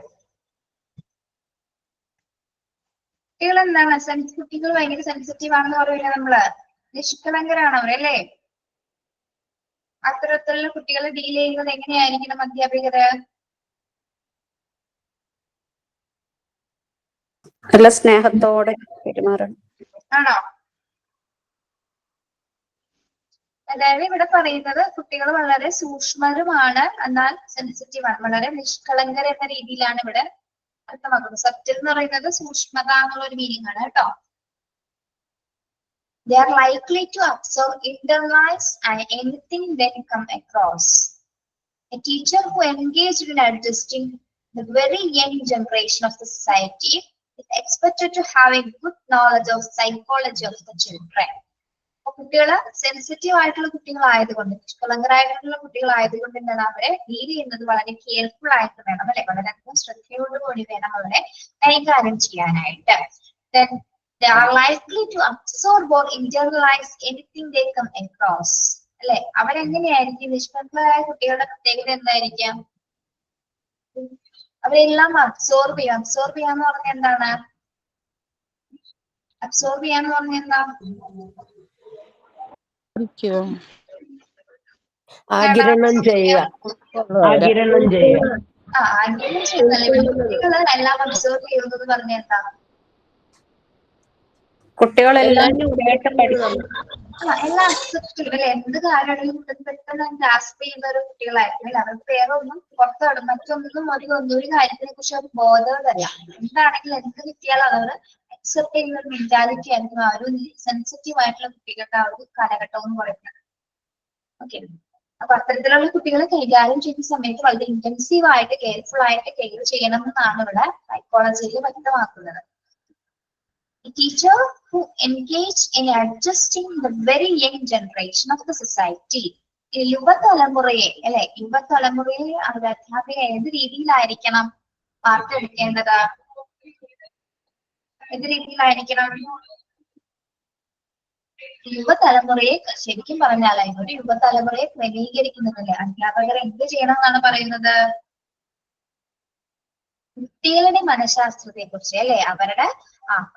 കുട്ടികൾ എന്താണ്? കുട്ടികൾ ഭയങ്കര സെൻസിറ്റീവ് ആണെന്ന് പറയില്ല നമ്മള്, നിഷ്കളങ്കരാണ് അവരല്ലേ? അത്തരത്തിലുള്ള കുട്ടികളെ ഡീൽ ചെയ്യുന്നത് എങ്ങനെയായിരിക്കണം അധ്യാപകര്? നല്ല സ്നേഹത്തോടെ പെരുമാറണം. ആണോ? അതായത് ഇവിടെ പറയുന്നത് കുട്ടികൾ വളരെ സൂക്ഷ്മരുമാണ്, എന്നാൽ സെൻസിറ്റീവ് ആണ്, വളരെ നിഷ്കളങ്കർ എന്ന രീതിയിലാണ് ഇവിടെ അർത്ഥമാക്കുന്നത്. സബ്റ്റിൽ എന്ന് പറയുന്നത് സൂക്ഷ്മത എന്നുള്ള ഒരു മീനിങ് ആണ് കേട്ടോ. They are likely to observe, internalize anything they come across. A teacher who engaged in adjusting the very young generation of the society with expected to have a good knowledge of psychology of the children. അപ്പൊ കുട്ടികള് sensitive ആയിട്ടുള്ള കുട്ടികളായതുകൊണ്ട്, നിഷ്കളങ്കരായിട്ടുള്ള കുട്ടികളായതുകൊണ്ട് എന്താണ് അവരെ deal ചെയ്യുന്നത് വളരെ careful ആയിട്ട് വേണം അല്ലെ, വളരെയധികം ശ്രദ്ധയോടുകൂടി വേണം അവരെ കൈകാര്യം ചെയ്യാനായിട്ട്. Then they are likely to absorb or internalize anything they come across. അല്ലെ, അവരെങ്ങനെയായിരിക്കും? നിഷ്കളങ്കരായ കുട്ടികളുടെ പ്രത്യേകത എന്തായിരിക്കാം? അവരെല്ലാം അബ്സോർബ് ചെയ്യും. അബ്സോർബ് ചെയ്യാന്ന് പറഞ്ഞാൽ എന്താണ്? അബ്സോർബ് ചെയ്യാന്ന് പറഞ്ഞാൽ എന്താ? ആഗിരണം ചെയ്യുക. ആഗിരണം ചെയ്യുക. ആഗിരണം ചെയ്യുന്നല്ലേ കുട്ടികള് എല്ലാം അബ്സോർബ് ചെയ്യുന്നത് പറഞ്ഞ എന്താ? കുട്ടികളെല്ലാം കേട്ട് പഠിക്കും. എല്ലാം അക്സെപ്റ്റ് ചെയ്യും അല്ലെ, എന്ത് കാര്യമാണെങ്കിലും പെട്ടെന്ന് ഗ്രാസ്പ് ചെയ്യുന്ന ഒരു കുട്ടികളായിരിക്കും അല്ലെ. അവർക്ക് വേറെ ഒന്നും പുറത്താണ് മറ്റൊന്നും ഒരു കാര്യത്തിനെ കുറിച്ച് അവർ ബോധവതല്ല. എന്താണെങ്കിലും എന്ത് കിട്ടിയാലും അവർ അക്സെപ്റ്റ് ചെയ്യുന്ന ഒരു മെന്റാലിറ്റി ആയിരിക്കും ആ ഒരു സെൻസിറ്റീവ് ആയിട്ടുള്ള കുട്ടികളുടെ ആ ഒരു കാലഘട്ടം എന്ന് പറയുന്നത്. ഓക്കെ, അപ്പൊ അത്തരത്തിലുള്ള കുട്ടികളെ കൈകാര്യം ചെയ്യുന്ന സമയത്ത് വളരെ ഇന്റൻസീവ് ആയിട്ട് കെയർഫുൾ ആയിട്ട് കെയർ ചെയ്യണം എന്നാണ് ഇവിടെ സൈക്കോളജിയിൽ വ്യക്തമാക്കുന്നത്. A teacher who engaged in adjusting the very young generation of the society. യുവതലമുറയെ അല്ലെ, യുവതലമുറയെ അവരുടെ അധ്യാപിക ഏത് രീതിയിലായിരിക്കണം വാർത്തെടുക്കേണ്ടത്? ഏത് രീതിയിലായിരിക്കണം? യുവതലമുറയെ ശരിക്കും പറഞ്ഞാൽ ഒരു യുവതലമുറയെ ക്രമീകരിക്കുന്നതല്ലേ അധ്യാപകർ എന്ത് ചെയ്യണം എന്നാണ് പറയുന്നത്? കുട്ടികളുടെ മനഃശാസ്ത്രത്തെ കുറിച്ച് അല്ലെ, അവരുടെ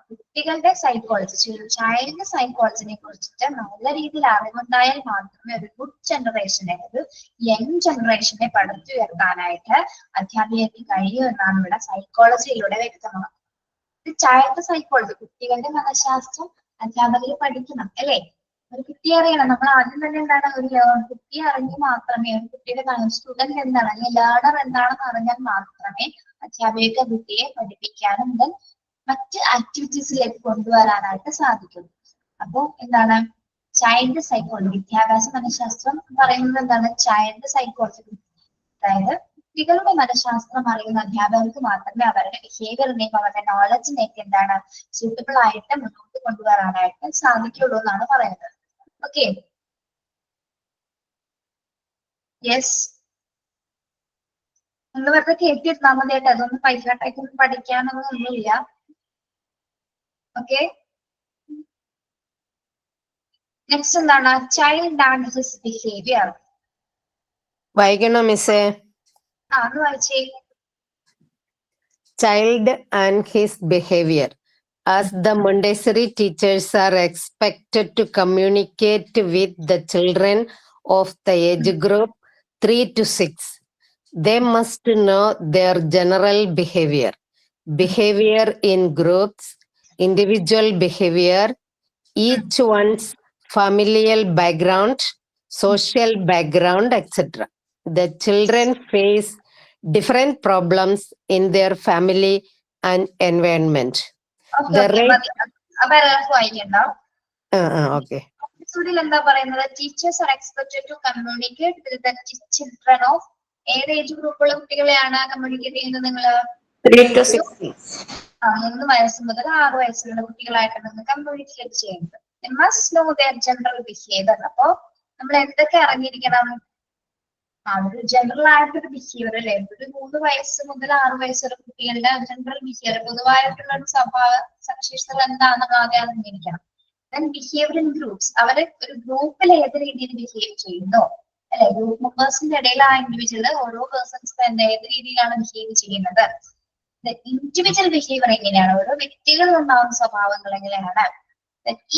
കുട്ടികളുടെ സൈക്കോളജി, ചൈൽഡ് സൈക്കോളജിനെ കുറിച്ചിട്ട് നല്ല രീതിയിൽ അറിവുണ്ടായാൽ മാത്രമേ ഒരു ഗുഡ് ജനറേഷനെ, ഒരു യങ് ജനറേഷനെ പടുത്തുയർത്താനായിട്ട് അധ്യാപികർക്ക് കഴിയൂ എന്നാണ് ഇവിടെ സൈക്കോളജിയിലൂടെ വ്യക്തമാക്കുന്നത്. ചൈൽഡ് സൈക്കോളജി, കുട്ടികളുടെ മനഃശാസ്ത്രം അധ്യാപകർ പഠിക്കണം അല്ലെ. ഒരു കുട്ടിയെ അറിയണം. നമ്മൾ ആദ്യം തന്നെ എന്താണ്, ഒരു കുട്ടിയെ അറിഞ്ഞ് മാത്രമേ, ഒരു കുട്ടിയുടെ സ്റ്റുഡന്റ് എന്താണ് അല്ലെങ്കിൽ ലേണർ എന്താണെന്ന് അറിഞ്ഞാൽ മാത്രമേ അധ്യാപിക കുട്ടിയെ പഠിപ്പിക്കാനും മറ്റ് ആക്ടിവിറ്റീസിലേക്ക് കൊണ്ടുവരാനായിട്ട് സാധിക്കുള്ളൂ. അപ്പോ എന്താണ് ചൈൽഡ് സൈക്കോളജി, വിദ്യാഭ്യാസ മനഃശാസ്ത്രം പറയുന്നത് എന്താണ്? Child psychology. അതായത് കുട്ടികളുടെ മനഃശാസ്ത്രം അറിയുന്ന അധ്യാപകർക്ക് മാത്രമേ അവരുടെ ബിഹേവിയറിനെയും അവരുടെ നോളജിനെയൊക്കെ എന്താണ് സൂട്ടബിൾ ആയിട്ട് മുന്നോട്ട് കൊണ്ടുവരാനായിട്ട് സാധിക്കുള്ളൂ എന്നാണ് പറയുന്നത്. ഓക്കെ, യെസ്, ഒന്ന് വെറുതെ കേട്ടിരുന്നാൽ മതി കേട്ടോ, അതൊന്നും പൈസട്ടായിട്ടൊന്നും പഠിക്കാനൊന്നുമില്ല. ഓക്കെ, നെക്സ്റ്റ് എന്താണ്? Child and his behaviour. വായിക്കണോ മിസ്സേ? ഒന്ന് വായിച്ചേ. Child and his behavior. As the Montessori teachers are expected to communicate with the children of the age group 3 to 6, they must know their general behavior, behavior in groups, individual behavior, each one's familial background, social background, etc. The children face different problems in their family and environment. The rate. Okay. എപ്പിസോഡിൽ എന്താ പറയുന്നത്? Teachers are expected to communicate with the children of ഏത് age ഗ്രൂപ്പുള്ള കുട്ടികളെയാണ് communicate ചെയ്യുന്നത്? നിങ്ങള് 3 to 6. 3 വയസ്സ് മുതൽ 6 വയസ്സുള്ള കുട്ടികളായിട്ട് നിങ്ങൾ കമ്മ്യൂണിക്കേറ്റ് ചെയ്യുന്നത്. They must know their general behavior. അപ്പൊ നമ്മൾ എന്തൊക്കെ അറിഞ്ഞിരിക്കണം? ഒരു ജനറൽ ആയിട്ടൊരു ബിഹേവിയർ അല്ലെ, ഒരു 3 വയസ്സ് മുതൽ 6 വയസ്സുള്ള കുട്ടികളുടെ ജനറൽ ബിഹേവിയർ, പൊതുവായിട്ടുള്ള ഒരു സ്വഭാവ സവിശേഷതകൾ എന്താണെന്ന് നമ്മൾ ആദ്യം അറിഞ്ഞിരിക്കണം. ദെൻ ബിഹേവിയർ ഇൻ ഗ്രൂപ്പ്സ്, അവര് ഒരു ഗ്രൂപ്പിൽ ഏത് രീതിയിൽ ബിഹേവ് ചെയ്യുന്നു അല്ലെ, ഗ്രൂപ്പ് മെമ്പേഴ്സിന്റെ ഇടയിൽ ആ ഇൻഡിവിജ്വൽ ഓരോ പേഴ്സൺസ് ഏത് രീതിയിലാണ് ബിഹേവ് ചെയ്യുന്നത്. ഇൻഡിവിജ്വൽ ബിഹേവിയർ എങ്ങനെയാണ്, ഓരോ വ്യക്തികളിൽ ഉണ്ടാകുന്ന സ്വഭാവങ്ങൾ എങ്ങനെയാണ്.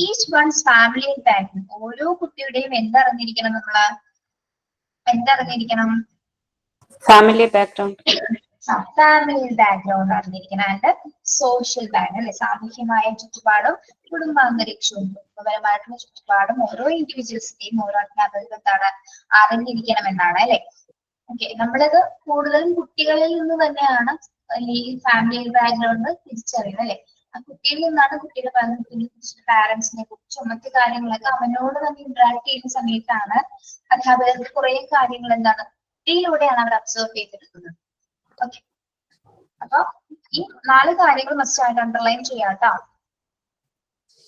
ഈച്ച് വൺസ് ഫാമിലി ബാക്ക്ഗ്രൗണ്ട്, ഓരോ കുട്ടിയുടെയും എന്തറിഞ്ഞിരിക്കണം? നമ്മള് എന്തറിഞ്ഞിരിക്കണം? Family background. ഫാമിലി ബാക്ക്ഗ്രൗണ്ട് അറിഞ്ഞിരിക്കണം. ആൻഡ് സോഷ്യൽ ബാക്ക്ഗ്രൗണ്ട് അല്ലെ, സാമൂഹ്യമായ ചുറ്റുപാടും കുടുംബാന്തരീക്ഷവും കുടുംബപരമായിട്ടുള്ള ചുറ്റുപാടും ഓരോ ഇൻഡിവിജ്വൽസിന്റെയും ഓരോ അധ്യാപകർക്ക് എന്താണ് അറിഞ്ഞിരിക്കണം എന്നാണ് അല്ലെ. ഓക്കെ, നമ്മളിത് കൂടുതലും കുട്ടികളിൽ നിന്ന് തന്നെയാണ് ഈ ഫാമിലി ബാക്ക്ഗ്രൗണ്ട് തിരിച്ചറിയുന്നത് അല്ലെ. ആ കുട്ടിയിൽ നിന്നാണ് കുട്ടിയുടെ പാരന്റ്സിനെ കുറിച്ചും മറ്റു കാര്യങ്ങളൊക്കെ അവനോട് തന്നെ ഇന്ററാക്ട് ചെയ്യുന്ന സമയത്താണ് അധ്യാപകർക്ക് കുറെ കാര്യങ്ങൾ എന്താണ് കുട്ടിയിലൂടെയാണ് അവർ അബ്സർവ് ചെയ്തെടുക്കുന്നത്. ഓക്കെ, അപ്പൊ ഈ 4 കാര്യങ്ങൾ മസ്റ്റ് ആയിട്ട് അണ്ടർലൈൻ ചെയ്യാം കേട്ടോ.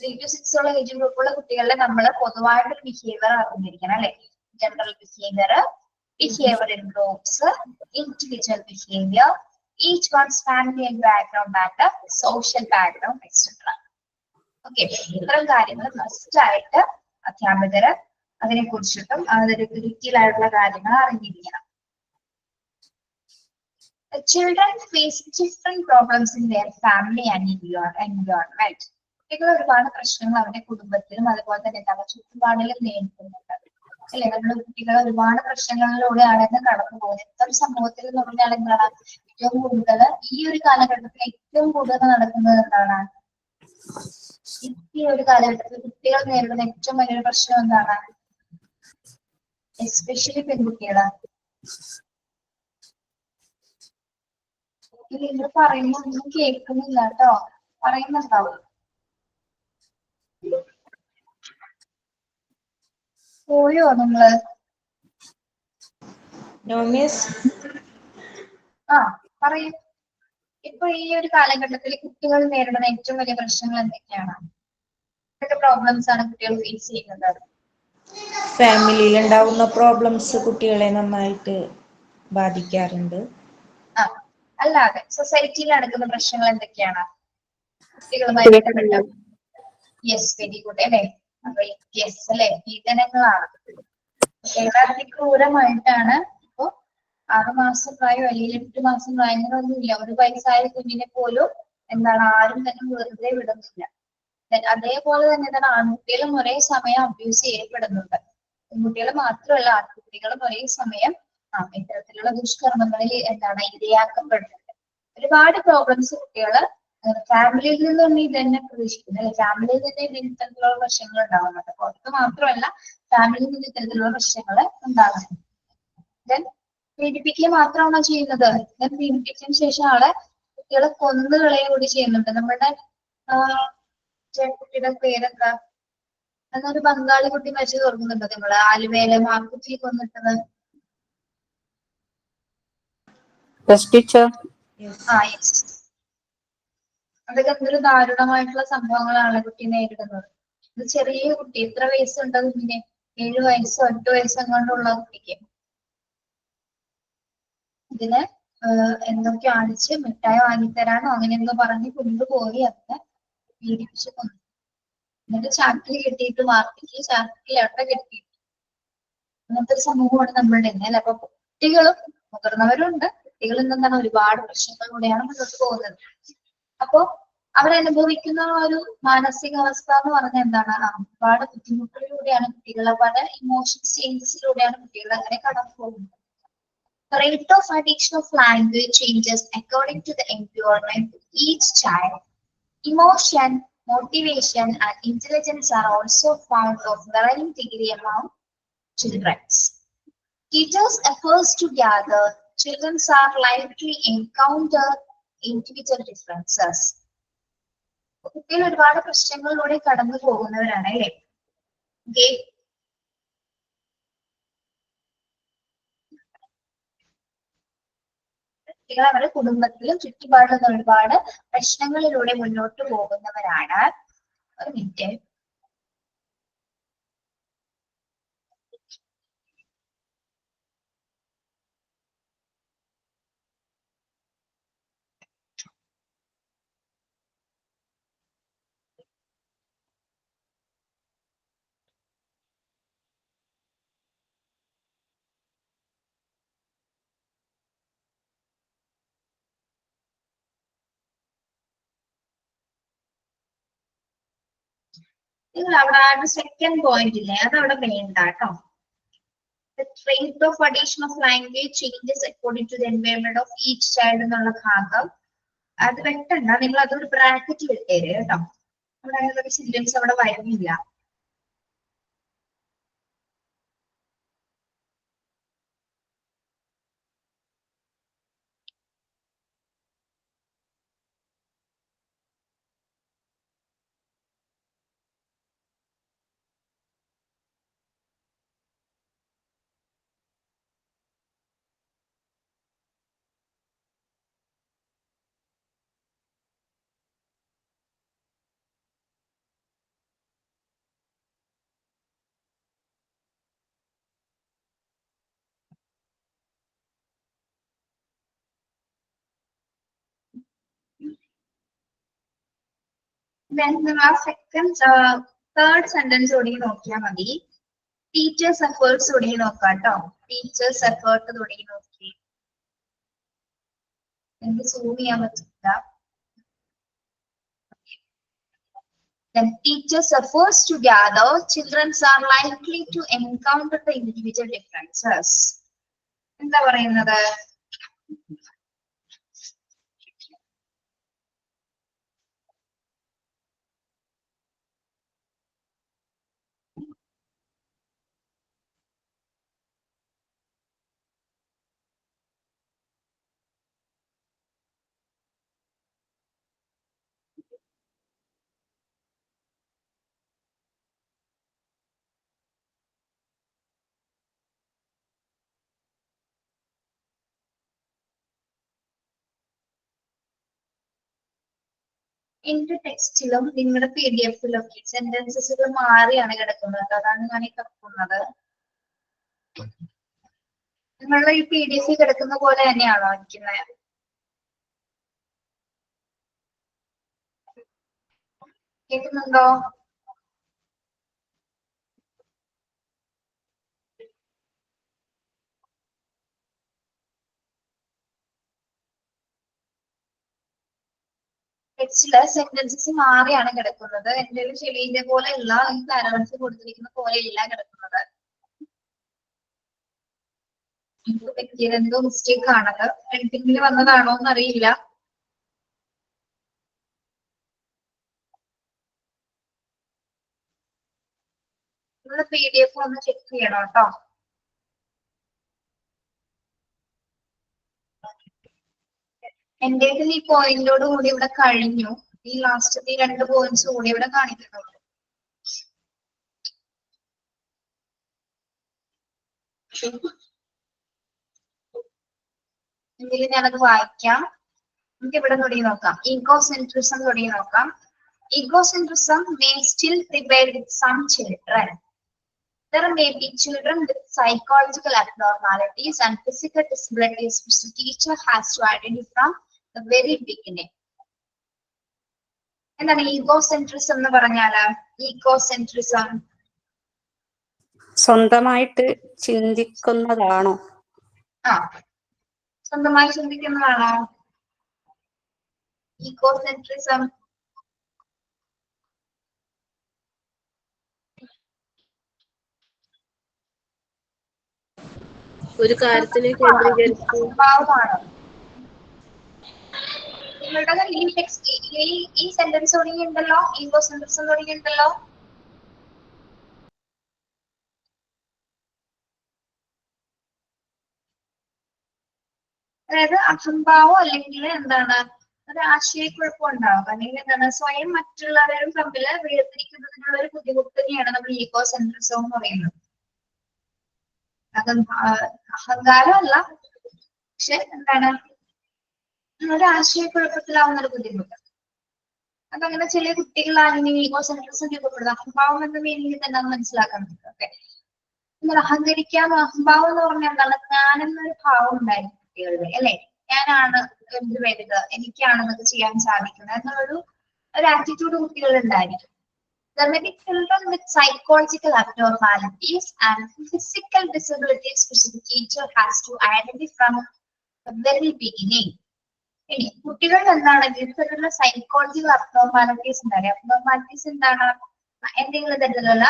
3 to 6 ഉള്ള ഏജ് ഗ്രൂപ്പുള്ള കുട്ടികളുടെ നമ്മൾ പൊതുവായിട്ടൊരു ബിഹേവിയർ അറിഞ്ഞിരിക്കണം അല്ലെ. General behaviour, behaviour in groups, individual behaviour, each one's family and background matter, social background, etc. Okay, ഇത്തരം കാര്യങ്ങൾ മസ്റ്റ് ആയിട്ട് അധ്യാപകര് അതിനെ കുറിച്ചിട്ടും അതൊരു ക്രിറ്റിക്കലായിട്ടുള്ള കാര്യങ്ങൾ അറിഞ്ഞിരിക്കണം. The children face different problems in their family and environment. കുട്ടികൾ ഒരുപാട് പ്രശ്നങ്ങൾ അവരുടെ കുടുംബത്തിലും അതുപോലെ തന്നെ എന്താണ് ചുറ്റുപാടിലും നേരിടുന്നുണ്ട് അല്ലെ. നമ്മുടെ കുട്ടികൾ ഒരുപാട് പ്രശ്നങ്ങളിലൂടെയാണ് ഇന്ന് കടന്നു പോകുന്നത്. ഇത്തരം സമൂഹത്തിൽ എന്ന് പറഞ്ഞാൽ എന്താണ് ഏറ്റവും കൂടുതൽ ഈ ഒരു കാലഘട്ടത്തിൽ ഏറ്റവും കൂടുതൽ നടക്കുന്നത് എന്താണ്? ഈ ഒരു കാലഘട്ടത്തിൽ കുട്ടികൾ നേരിടുന്ന ഏറ്റവും വലിയൊരു പ്രശ്നം എന്താണ്? എസ്പെഷ്യലി പെൺകുട്ടികള്. നിങ്ങൾ പറയുന്നൊന്നും കേൾക്കുന്നില്ല കേട്ടോ, പറയുന്നുണ്ടാവും. പോയോ നിങ്ങള്? No miss. ആ പറയൂ. ഇപ്പൊ ഈ ഒരു കാലഘട്ടത്തിൽ കുട്ടികൾ നേരിടുന്ന ഏറ്റവും വലിയ പ്രശ്നങ്ങൾ എന്തൊക്കെയാണ്? എന്തൊക്കെ പ്രോബ്ലംസ് ആണ് കുട്ടികൾ ഫേസ് ചെയ്യുന്നത്? ഫാമിലിയിൽ ഉണ്ടാവുന്ന പ്രോബ്ലംസ് കുട്ടികളെ നന്നായിട്ട് ബാധിക്കാറുണ്ട്. ആ അല്ലാതെ സൊസൈറ്റിയിൽ നടക്കുന്ന പ്രശ്നങ്ങൾ എന്തൊക്കെയാണ് കുട്ടികളുമായി ബന്ധപ്പെട്ട്? യെസ്, വെരി ഗുഡ് അല്ലെ. അപ്പൊ യെസ് അല്ലെ, പീഡനങ്ങളാണ്. കുട്ടികളെ അതിക്രൂരമായിട്ടാണ് ഇപ്പൊ 6 മാസം പ്രായം അല്ലെങ്കിൽ 8 മാസം പ്രായം അങ്ങനെയൊന്നുമില്ല, 1 വയസ്സായ കുഞ്ഞിനെ പോലും എന്താണ് ആരും തന്നെ വെറുതെ വിടുന്നില്ല. അതേപോലെ തന്നെ എന്താണ് ആൺകുട്ടികളും ഒരേ സമയം അബ്യൂസ് ചെയ്യപ്പെടുന്നുണ്ട്. പെൺകുട്ടികൾ മാത്രമല്ല ആൺകുട്ടികളും ഒരേ സമയം ഇത്തരത്തിലുള്ള ദുഷ്കർമ്മങ്ങളിൽ എന്താണ് ഇരയാക്കപ്പെടുന്നുണ്ട്. ഒരുപാട് പ്രോബ്ലംസ് കുട്ടികള് ഫാമിലിയിൽ നിന്ന് തന്നെ ഇതന്നെ പ്രതീക്ഷിക്കുന്നത് അല്ലെ. ഫാമിലിയിൽ തന്നെ ഇത്തരത്തിലുള്ള പ്രശ്നങ്ങൾ ഉണ്ടാവുന്നുണ്ട്. പുറത്ത് മാത്രമല്ല ഫാമിലിയിൽ നിന്ന് ഇത്തരത്തിലുള്ള പ്രശ്നങ്ങൾ ഉണ്ടാകുന്നുണ്ട്. ദെൻ പീഡിപ്പിക്കുക മാത്രമാണോ ചെയ്യുന്നത്? ദെൻ പീഡിപ്പിച്ചതിന് ശേഷം കുട്ടികളെ കൊന്നുകളയുക കൂടി ചെയ്യുന്നുണ്ട്. നമ്മുടെ കുട്ടിയുടെ പേരെന്താ? എന്നൊരു ബംഗാളി കുട്ടി മരിച്ചത് ഓർക്കുന്നുണ്ടോ നിങ്ങള്? ആലുവയിലെ മാക്കുറ്റി കൊന്നിട്ടത്. യെസ്. അതൊക്കെ എന്തൊരു ദാരുണമായിട്ടുള്ള സംഭവങ്ങളാണ് കുട്ടി നേരിടുന്നത്. ഇത് ചെറിയ കുട്ടി, എത്ര വയസ്സുണ്ട് കുഞ്ഞിന്? 7 വയസ്സോ 8 വയസ്സോ കൊണ്ടുള്ള കുട്ടിക്ക് ഇതിന് എന്തൊക്കെ കാണിച്ച് മിഠായി വാങ്ങിത്തരാനോ അങ്ങനെ എന്തോ പറഞ്ഞ് കൊണ്ടുപോയി അതിനെ പീഡിപ്പിച്ച് കൊന്നു. എന്നിട്ട് ചാക്കിൽ കെട്ടിയിട്ട് വാർത്തയ്ക്ക് ചാക്കിൽ എവിടെ കെട്ടിയിട്ട് അങ്ങനത്തെ ഒരു സമൂഹമാണ് നമ്മളുടെ ഇന്നലെ. അപ്പൊ കുട്ടികളും മുതിർന്നവരും ഉണ്ട്. കുട്ടികൾ എന്താണ് ഒരുപാട് പ്രശ്നങ്ങളിലൂടെയാണ് മുന്നോട്ട് പോകുന്നത്. അപ്പോ അവരനുഭവിക്കുന്ന ഒരു മാനസികാവസ്ഥ എന്ന് പറഞ്ഞാൽ എന്താണ്? ഒരുപാട് ബുദ്ധിമുട്ടിലൂടെയാണ് കുട്ടികളെ, പല ഇമോഷൻ ചേഞ്ചസിലൂടെയാണ് കുട്ടികൾ അങ്ങനെ കടന്നു പോകുന്നത്. The rate of addiction of language changes according to the environment of each child. Emotion, motivation, and intelligence are also found of varying degree among children. Teachers' efforts to gather children are likely encounter individual differences. കുട്ടികൾ ഒരുപാട് പ്രശ്നങ്ങളിലൂടെ കടന്നു പോകുന്നവരാണ് അല്ലേ. Okay, കുട്ടികൾ അവരുടെ കുടുംബത്തിലും ചുറ്റുപാടും ഒരുപാട് പ്രശ്നങ്ങളിലൂടെ മുന്നോട്ട് പോകുന്നവരാണ്. ഒരു മിനിറ്റ്. നിങ്ങൾ അവിടെ സെക്കൻഡ് പോയിന്റ് ഇല്ലേ, അതവിടെ വേണ്ട കേട്ടോ. The rate of addition of language changes according to the environment of each child എന്നുള്ള ഭാഗം അത് വെട്ടണ്ട. നിങ്ങൾ അതൊരു ബ്രാക്കറ്റിൽ ഇട്ടേര് കേട്ടോ. അവിടെ സെന്റൻസ് അവിടെ വരുന്നില്ല. then നിങ്ങൾ ആ തേർഡ് സെന്റൻസ് തുടങ്ങി നോക്കിയാൽ മതി. ടീച്ചേഴ്സ് എഫേർട്സ് തുടങ്ങി നോക്കാം കേട്ടോ. ടീച്ചേഴ്സ് എഫേർട്ട് തുടങ്ങി നോക്കി. എനിക്ക് സൂം ചെയ്യാൻ പറ്റില്ല. Then teachers' efforts together, children are likely to encounter the individual differences. എന്താ പറയുന്നത്? എന്റെ ടെക്സ്റ്റിലും നിങ്ങളുടെ PDF-ലും സെന്റൻസസുകൾ മാറിയാണ് കിടക്കുന്നത്. അതാണ് ഞാൻ ഈ തപ്പുന്നത്. നിങ്ങളുടെ ഈ PDF കിടക്കുന്ന പോലെ തന്നെയാണോ ഇരിക്കുന്നത്? കേൾക്കുന്നുണ്ടോ? ടെക്സ്റ്റില് സെന്റൻസസ് മാറിയാണ് കിടക്കുന്നത്. എന്റെ ശരി ഇതേപോലെ അല്ല, ഈ പാരഗ്രാഫ്സ് കൊടുത്തിരിക്കുന്ന പോലെയല്ല കിടക്കുന്നത്. എനിക്ക് പറ്റിയത് എന്തോ മിസ്റ്റേക്ക് ആണത്. പ്രിന്റിംഗിൽ വന്നതാണോ എന്നറിയില്ല. നിങ്ങളുടെ PDF ഒന്ന് ചെക്ക് ചെയ്യണം കേട്ടോ. എന്റെ ഈ പോയിന്റോട് കൂടി ഇവിടെ കഴിഞ്ഞു. ഈ ലാസ്റ്റത്തെ 2 പോയിന്റ്സ് കൂടി ഇവിടെ കാണിക്കുന്നുള്ളൂ. എങ്കിലും ഞാനത് വായിക്കാം. നമുക്ക് ഇവിടെ തുടങ്ങി നോക്കാം. ഈഗോസെൻട്രിസം തുടങ്ങി നോക്കാം. Egocentrism may still prevail with some children. There may be children with psychological abnormalities and physical disabilities which the teacher has to identify from the very beginning. എന്താണ് ഈഗോസെൻട്രിസം എന്ന് പറഞ്ഞാല്? ഈഗോസെൻട്രിസം സ്വന്തമായിട്ട് ചിന്തിക്കുന്നതാണോ? സ്വന്തമായി ചിന്തിക്കുന്നതാണോ ഈഗോസെൻട്രിസം? ഒരു കാര്യത്തിനെ കേന്ദ്രീകരിച്ച് ഭാവമാണ്. നിങ്ങളുടെ ഈ സെന്റൻസ് തുടങ്ങിയിട്ടുണ്ടല്ലോ, ഈഗോസെൻട്രിസം തുടങ്ങിയിട്ടുണ്ടല്ലോ. അതായത് അഹംഭാവം അല്ലെങ്കിൽ എന്താണ് ഒരു ആശയക്കുഴപ്പം ഉണ്ടാവും, അല്ലെങ്കിൽ എന്താണ് സ്വയം മറ്റുള്ളവരും തമ്മിൽ വേർതിരിക്കുന്നതിനുള്ള ഒരു ബുദ്ധിമുട്ട് തന്നെയാണ് നമ്മൾ ഈഗോസെൻട്രിസം എന്ന് പറയുന്നത്. അഹങ്കാരമല്ല, പക്ഷെ എന്താണ് ഒരു ആശയക്കുഴപ്പത്തിലാവുന്ന ഒരു ബുദ്ധിമുട്ട്. അതങ്ങനെ ചില കുട്ടികളാണെങ്കിൽ ഈഗോസെൻട്രിസം രൂപപ്പെടുന്നത് അഹംഭാവം എന്ന മീനിങ് തന്നെ അത് മനസ്സിലാക്കാൻ പറ്റും. ഓക്കെ, എന്നാൽ അഹങ്കരിക്കാൻ അഹംഭാവം എന്ന് പറഞ്ഞാൽ എന്താണ്? ഞാനെന്നൊരു ഭാവം ഉണ്ടായിരുന്നു കുട്ടികളുടെ, അല്ലെ? ഞാനാണ് എന്ത് വലുത്, എനിക്കാണ് ഇതൊക്കെ ചെയ്യാൻ സാധിക്കുന്നത് എന്നുള്ളൊരു ആറ്റിറ്റ്യൂഡ് കുട്ടികൾ ഉണ്ടായിരിക്കും. There may be children with psychological abnormalities and physical disabilities which the teacher has to identify from the very beginning. ഇനി കുട്ടികൾ എന്താണെങ്കിൽ ഇത്തരത്തിലുള്ള സൈക്കോളജിക്കൽ അബ്നോർമാലിറ്റീസ് ഉണ്ടാകും. അബ്നോർമാലിറ്റീസ് എന്താണ്? എന്തെങ്കിലും തരത്തിലുള്ള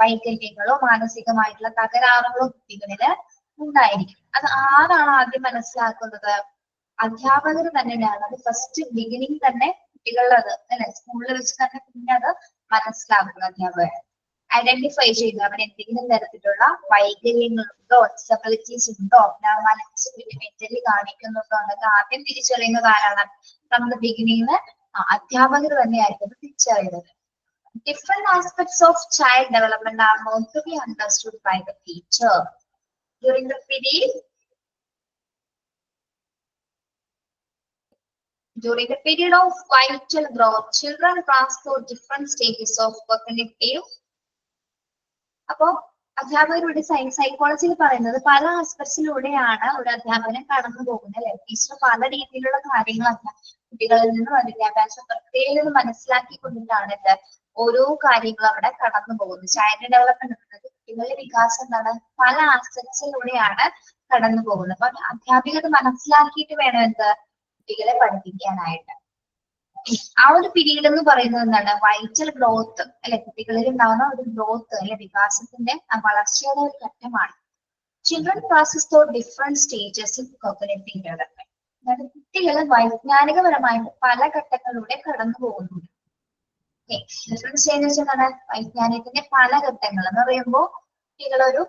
വൈകല്യങ്ങളോ മാനസികമായിട്ടുള്ള തകരാറുകളോ കുട്ടികളില് ഉണ്ടായിരിക്കും. അത് ആരാണ് ആദ്യം മനസ്സിലാക്കുന്നത്? അധ്യാപകർ തന്നെയാണ്. അത് ഫസ്റ്റ് ബിഗിനിങ് തന്നെ കുട്ടികളത് അല്ലെ, സ്കൂളിൽ വെച്ച് തന്നെ പിന്നെ അത് മനസ്സിലാക്കുന്നത് അധ്യാപകർ. ഐഡന്റിഫൈ ചെയ്ത് അവൻ എന്തെങ്കിലും തരത്തിലുള്ള വൈകല്യങ്ങളുണ്ടോ, ഡിസബിലിറ്റീസ് ഉണ്ടോ, അബ്നോർമാലിറ്റീസ് പിന്നെ മെന്റലി കാണിക്കുന്നുണ്ടോ എന്നൊക്കെ ആദ്യം തിരിച്ചറിയുന്നത് ആരാണ്? നമ്മുടെ ബിഗിനിങ്ങിന് അധ്യാപകർ തന്നെയായിരിക്കും തിരിച്ചറിയുന്നത്. Different aspects of child development are known to be understood by the teacher. During the period of vital growth, children pass through different stages of cognitive. അപ്പോ അധ്യാപകരുടെ സൈക്കോളജിയിൽ പറയുന്നത് പല ആസ്പെക്ട്സിലൂടെയാണ് ഒരു അധ്യാപകനെ കടന്നു പോകുന്നത്, അല്ലെ? ടീച്ചർ പല രീതിയിലുള്ള കാര്യങ്ങൾ കുട്ടികളിൽ നിന്നും വിദ്യാഭ്യാസ പ്രക്രിയയിൽ നിന്ന് മനസ്സിലാക്കിക്കൊണ്ടിട്ടാണ് ഇത് ഓരോ കാര്യങ്ങളും അവിടെ കടന്നു പോകുന്നത്. ചൈൽഡ് ഡെവലപ്മെന്റ് എന്നത് കുട്ടികളുടെ വികാസം എന്താണ് പല ആസ്പെക്ട്സിലൂടെയാണ് കടന്നു പോകുന്നത്. അപ്പൊ അധ്യാപിക അത് മനസ്സിലാക്കിയിട്ട് വേണം എന്ത് കുട്ടികളെ പഠിപ്പിക്കാനായിട്ട്. ആ ഒരു പീരീഡ് എന്ന് പറയുന്നത് എന്താണ് വൈറ്റൽ ഗ്രോത്ത് അല്ലെ, കുട്ടികളിൽ ഉണ്ടാകുന്ന ഒരു ഗ്രോത്ത് അല്ലെ വികാസത്തിന്റെ വളർച്ചയുടെ ഒരു ഘട്ടമാണ്. Children passes through different stages in cognitive development. അതായത് കുട്ടികൾ വൈജ്ഞാനികപരമായിട്ട് പല ഘട്ടങ്ങളിലൂടെ കടന്നു പോകുന്നുണ്ട്. ഡിഫറെന്റ് സ്റ്റേജസ് എന്താണ് വൈജ്ഞാനികത്തിന്റെ പല ഘട്ടങ്ങൾ എന്ന് പറയുമ്പോൾ കുട്ടികളൊരു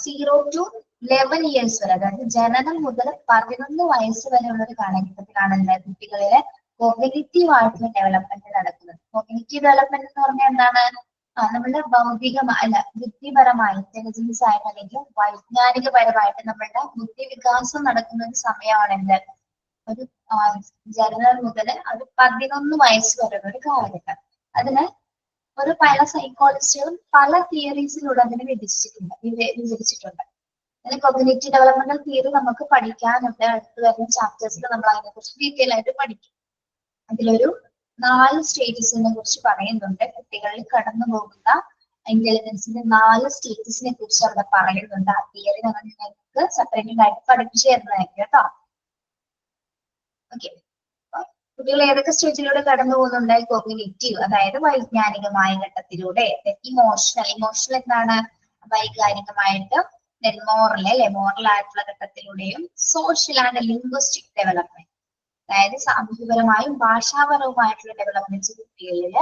0 to 11 years വരെ, അതായത് ജനനം മുതൽ 11 വയസ്സ് വരെയുള്ള ഒരു കാലഘട്ടത്തിലാണ് കുട്ടികളിലെ കോഗ്നിറ്റീവ് ആയിട്ടുള്ള ഡെവലപ്മെന്റ് നടക്കുന്നത്. കോഗ്നിറ്റീവ് ഡെവലപ്മെന്റ് എന്ന് പറഞ്ഞാൽ എന്താണ് നമ്മളുടെ അല്ല ബുദ്ധിപരമായി ഇന്റലിജൻസ് ആയിട്ട് അല്ലെങ്കിൽ വൈജ്ഞാനികപരമായിട്ട് നമ്മളുടെ ബുദ്ധിവികാസം നടക്കുന്ന ഒരു സമയമാണ് എന്ത് ഒരു ജനനം മുതൽ അത് 11 വയസ്സ് വരെയുള്ള ഒരു കാലഘട്ടം. അതിന് ഒരു പല സൈക്കോളജിസ്റ്റുകളും പല തിയറീസിലൂടെ അതിനെ വിവരിച്ചിട്ടുണ്ട്. അതിന് കോഗ്നിറ്റീവ് ഡെവലപ്മെന്റൽ തിയറി നമുക്ക് പഠിക്കാനുണ്ട്. അടുത്ത് വരുന്ന ചാപ്റ്റേഴ്സിൽ നമ്മൾ അതിനെ കുറിച്ച് ഡീറ്റെയിൽ ആയിട്ട് പഠിക്കും. അതിലൊരു 4 സ്റ്റേജസിനെ കുറിച്ച് പറയുന്നുണ്ട്. കുട്ടികളിൽ കടന്നു പോകുന്ന ഇന്റലിജൻസിന്റെ 4 സ്റ്റേജസിനെ കുറിച്ച് അവിടെ പറയുന്നുണ്ട്. ആ തിയറി നമ്മൾ നിങ്ങൾക്ക് സെപ്പറേറ്റഡ് ആയിട്ട് പഠിപ്പിച്ചു തരുന്നതായിരിക്കും കേട്ടോ. ഓക്കെ, കുട്ടികൾ ഏതൊക്കെ സ്റ്റേജിലൂടെ കടന്നു പോകുന്നുണ്ട്? കോഗ്നിറ്റീവ് അതായത് വൈജ്ഞാനികമായ ഘട്ടത്തിലൂടെ, ഇമോഷണൽ എന്താണ് വൈകാരികമായിട്ട്, മോറൽ ആയിട്ടുള്ള ഘട്ടത്തിലൂടെയും, സോഷ്യൽ ആൻഡ് ലിംഗ്വിസ്റ്റിക് ഡെവലപ്മെന്റ് അതായത് സാമൂഹികപരമായും ഭാഷാപരവുമായിട്ടുള്ള ഡെവലപ്മെന്റ്സ് കുട്ടികളിൽ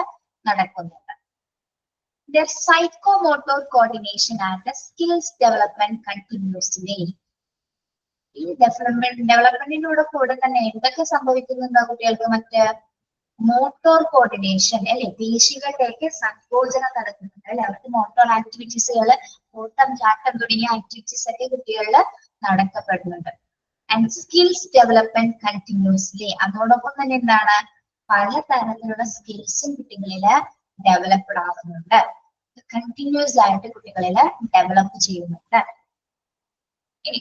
നടക്കുന്നുണ്ട്. Psychomotor coordination and skills development continuously. ഈ ഡെവലപ്മെന്റിനോട് കൂടെ തന്നെ എന്തൊക്കെ സംഭവിക്കുന്നുണ്ടോ കുട്ടികൾക്ക്? മറ്റ് മോട്ടോർ കോർഡിനേഷൻ അല്ലെ, പേശികളുടെയൊക്കെ സങ്കോചനം നടക്കുന്നുണ്ട് അല്ലെ. അവർക്ക് മോട്ടോർ ആക്ടിവിറ്റീസുകൾ, ഓട്ടം ചാട്ടം തുടങ്ങിയ ആക്ടിവിറ്റീസ് ഒക്കെ കുട്ടികളിൽ നടക്കപ്പെടുന്നുണ്ട്. And skills development continuously. അതോടൊപ്പം തന്നെ എന്താണ് പല തരത്തിലുള്ള സ്കിൽസും കുട്ടികളിൽ ഡെവലപ്ഡ് ആവുന്നുണ്ട്. കണ്ടിന്യൂസ് ആയിട്ട് കുട്ടികളിൽ ഡെവലപ്പ് ചെയ്യുന്നുണ്ട്. ഇനി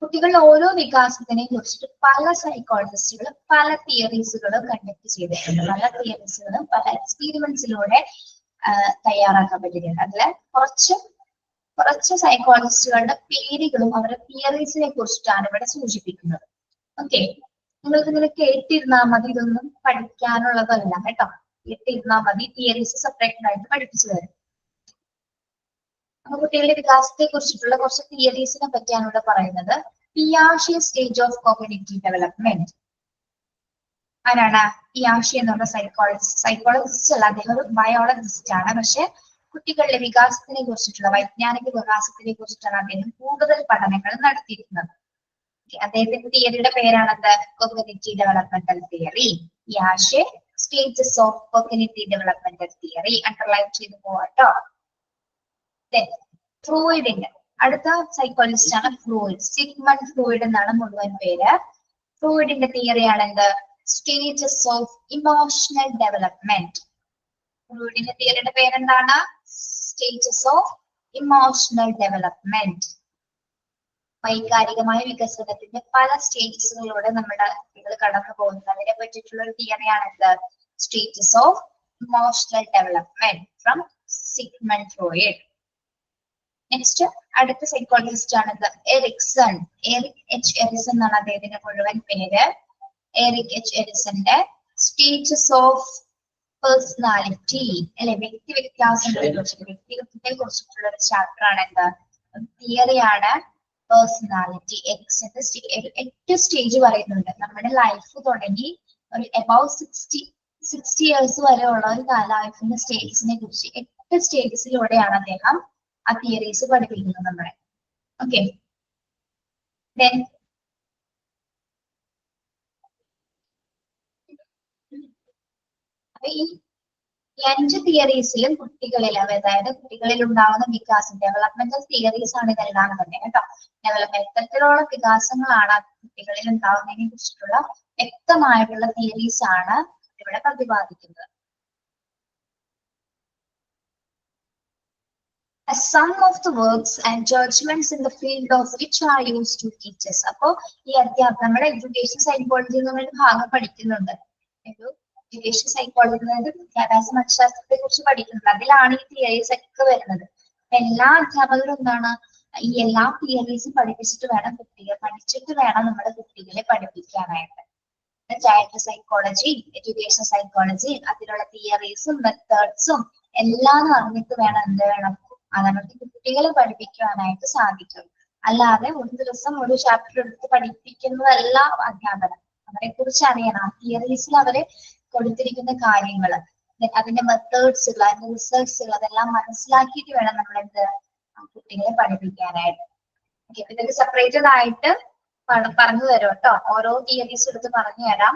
കുട്ടികളുടെ ഓരോ വികാസത്തിനെ കുറിച്ചിട്ട് പല സൈക്കോളജിസ്റ്റുകളും പല തിയറീസുകളും കണ്ടക്ട് ചെയ്തിട്ടുണ്ട്. പല തിയറീസുകളും പല എക്സ്പീരിമെന്റ്സിലൂടെ തയ്യാറാക്കപ്പെട്ടിട്ടുണ്ട്. അതില് കുറച്ച് സൈക്കോളജിസ്റ്റുകളുടെ പേരുകളും അവരുടെ തിയറീസിനെ കുറിച്ചിട്ടാണ് ഇവിടെ സൂചിപ്പിക്കുന്നത്. ഓക്കെ, നിങ്ങൾക്ക് ഇങ്ങനെ കേട്ടിരുന്നാൽ മതി, ഇതൊന്നും പഠിക്കാനുള്ളതല്ല കേട്ടോ. കേട്ടിരുന്നാൽ മതി, തിയറീസ് സെപ്പറേറ്റഡ് ആയിട്ട് പഠിപ്പിച്ചു തരും. അപ്പൊ കുട്ടികളുടെ വികാസത്തെ കുറിച്ചിട്ടുള്ള കുറച്ച് തിയറീസിനെ പറ്റിയാണ് ഇവിടെ പറയുന്നത്. പിയാഷെ സ്റ്റേജ് ഓഫ് കോഗ്നിറ്റീവ് ഡെവലപ്മെന്റ്. ആരാണ് പിയാഷെ എന്നുള്ള സൈക്കോളജിസ്റ്റ് അല്ല, അദ്ദേഹം ഒരു ബയോളജിസ്റ്റ് ആണ്. പക്ഷെ കുട്ടികളുടെ വികാസത്തിനെ കുറിച്ചിട്ടുള്ള വൈജ്ഞാനിക വികാസത്തിനെ കുറിച്ചിട്ടാണ് അദ്ദേഹം കൂടുതൽ പഠനങ്ങൾ നടത്തിയിരിക്കുന്നത്. അദ്ദേഹത്തിന്റെ തിയറിയുടെ പേരാണത് കോഗ്നിറ്റീവ് ഡെവലപ്മെന്റൽ തിയറി. പിയാഷെ stages of cognitive developmental theory underline ചെയ്തു പോവാട്ടോ. ഫ്രൂയിഡിന്റെ അടുത്ത സൈക്കോളജിസ്റ്റ് ആണ് ഫ്രൂയിഡ്. സിഗ്മണ്ട് ഫ്രൂയിഡ് എന്നാണ് മുഴുവൻ പേര്. ഫ്രൂയിഡിന്റെ തിയറിയാണ് എന്ത് സ്റ്റേജസ് ഓഫ് ഇമോഷണൽ ഡെവലപ്മെന്റ്. ഫ്രൂയിഡിന്റെ തിയറിയുടെ പേരെന്താണ്? Stages of emotional development. വൈകാരികമായ വികസനത്തിന്റെ പല സ്റ്റേജസുകളിലൂടെ നമ്മുടെ കുട്ടികൾ കടന്നു പോകുന്നതിനെ പറ്റിയിട്ടുള്ള ഒരു തിയറിയാണ് എന്ത് stages of emotional development from Sigmund Freud. Next അടുത്ത സൈക്കോളജിസ്റ്റ് ആണ് എറിക്സൺ. എറിക് എച്ച് എറിസൺ എന്നാണ് അദ്ദേഹത്തിന്റെ മുഴുവൻ പേര്. എറിക് എച്ച് എറിസന്റെ സ്റ്റേജസ് ഓഫ് പേഴ്സണാലിറ്റി അല്ലെ, വ്യക്തിത്വത്തെ കുറിച്ചിട്ടുള്ള ഒരു ചാപ്റ്റർ ആണ് എന്താ തിയറിയാണ് പേഴ്സണാലിറ്റി. എക്സിന്റെ 8 സ്റ്റേജ് പറയുന്നുണ്ട്. നമ്മുടെ ലൈഫ് തുടങ്ങി ഒരു അബൌവ് 60 ഇയേഴ്സ് വരെ ഉള്ള ഒരു ലൈഫിന്റെ സ്റ്റേജസിനെ കുറിച്ച് 8 സ്റ്റേജസിലൂടെയാണ് അദ്ദേഹം ആ തിയറീസ് പഠിപ്പിക്കുന്നത് നമ്മളെ. ഓക്കെ, അപ്പൊ ഈ 5 തിയറീസിലും കുട്ടികളിൽ, അതായത് കുട്ടികളിൽ ഉണ്ടാകുന്ന വികാസം, ഡെവലപ്മെന്റൽ തിയറീസ് ആണ് ഇതെല്ലാം തന്നെ കേട്ടോ. ഡെവലപ്മെന്റ് എത്രത്തോളം വികാസങ്ങളാണ് കുട്ടികളിൽ ഉണ്ടാകുന്നതിനെ കുറിച്ചിട്ടുള്ള വ്യക്തമായിട്ടുള്ള തിയറീസ് ആണ് ഇവിടെ പ്രതിപാദിക്കുന്നത്. a sum of the works and judgments in the field of which are used to teach us. അപ്പോ ഈ അധ്യാപനം നമ്മുടെ എഡ്യൂക്കേഷൻ സൈക്കോളജി എന്നൊരു ഭാഗം പഠിക്കുന്നുണ്ട്. എഡ്യൂക്കേഷൻ സൈക്കോളജി വിദ്യാഭ്യാസ മനഃശാസ്ത്രത്തെ കുറിച്ച് പഠിക്കുന്നുണ്ട്. അതിലാണ് ഈ തിയറീസ് ഒക്കെ വരുന്നത്. എല്ലാ അധ്യാപകരും എന്താണ് ഈ എല്ലാ തിയറീസും പഠിപ്പിച്ചിട്ട് വേണം നമ്മുടെ കുട്ടികളെ പഠിപ്പിക്കാനായിട്ട്. ചൈൽഡ് സൈക്കോളജി, എഡ്യൂക്കേഷൻ സൈക്കോളജി, അതിലുള്ള തിയറീസും മെത്തേഡ്സും എല്ലാം അറിഞ്ഞിട്ട് വേണം എന്ത് വേണം നമുക്ക് കുട്ടികളെ പഠിപ്പിക്കുവാനായിട്ട് സാധിക്കും. അല്ലാതെ ഒരു ദിവസം ഒരു ചാപ്റ്റർ എടുത്ത് പഠിപ്പിക്കുന്നതല്ല അധ്യാപനം. അവരെ കുറിച്ച് അറിയണം. ആ തിയറീസിൽ അവരെ കൊടുത്തിരിക്കുന്ന കാര്യങ്ങൾ, അതിന്റെ മെത്തേഡ്സുകൾ, അതിന്റെ റിസൾട്ട്സുകൾ അതെല്ലാം മനസ്സിലാക്കിയിട്ട് വേണം നമ്മൾ എന്ത് കുട്ടികളെ പഠിപ്പിക്കാനായിട്ട്. ഇതൊക്കെ സെപ്പറേറ്റഡ് ആയിട്ട് പറഞ്ഞു തരും കേട്ടോ. ഓരോ തിയറീസ് എടുത്ത് പറഞ്ഞു തരാം.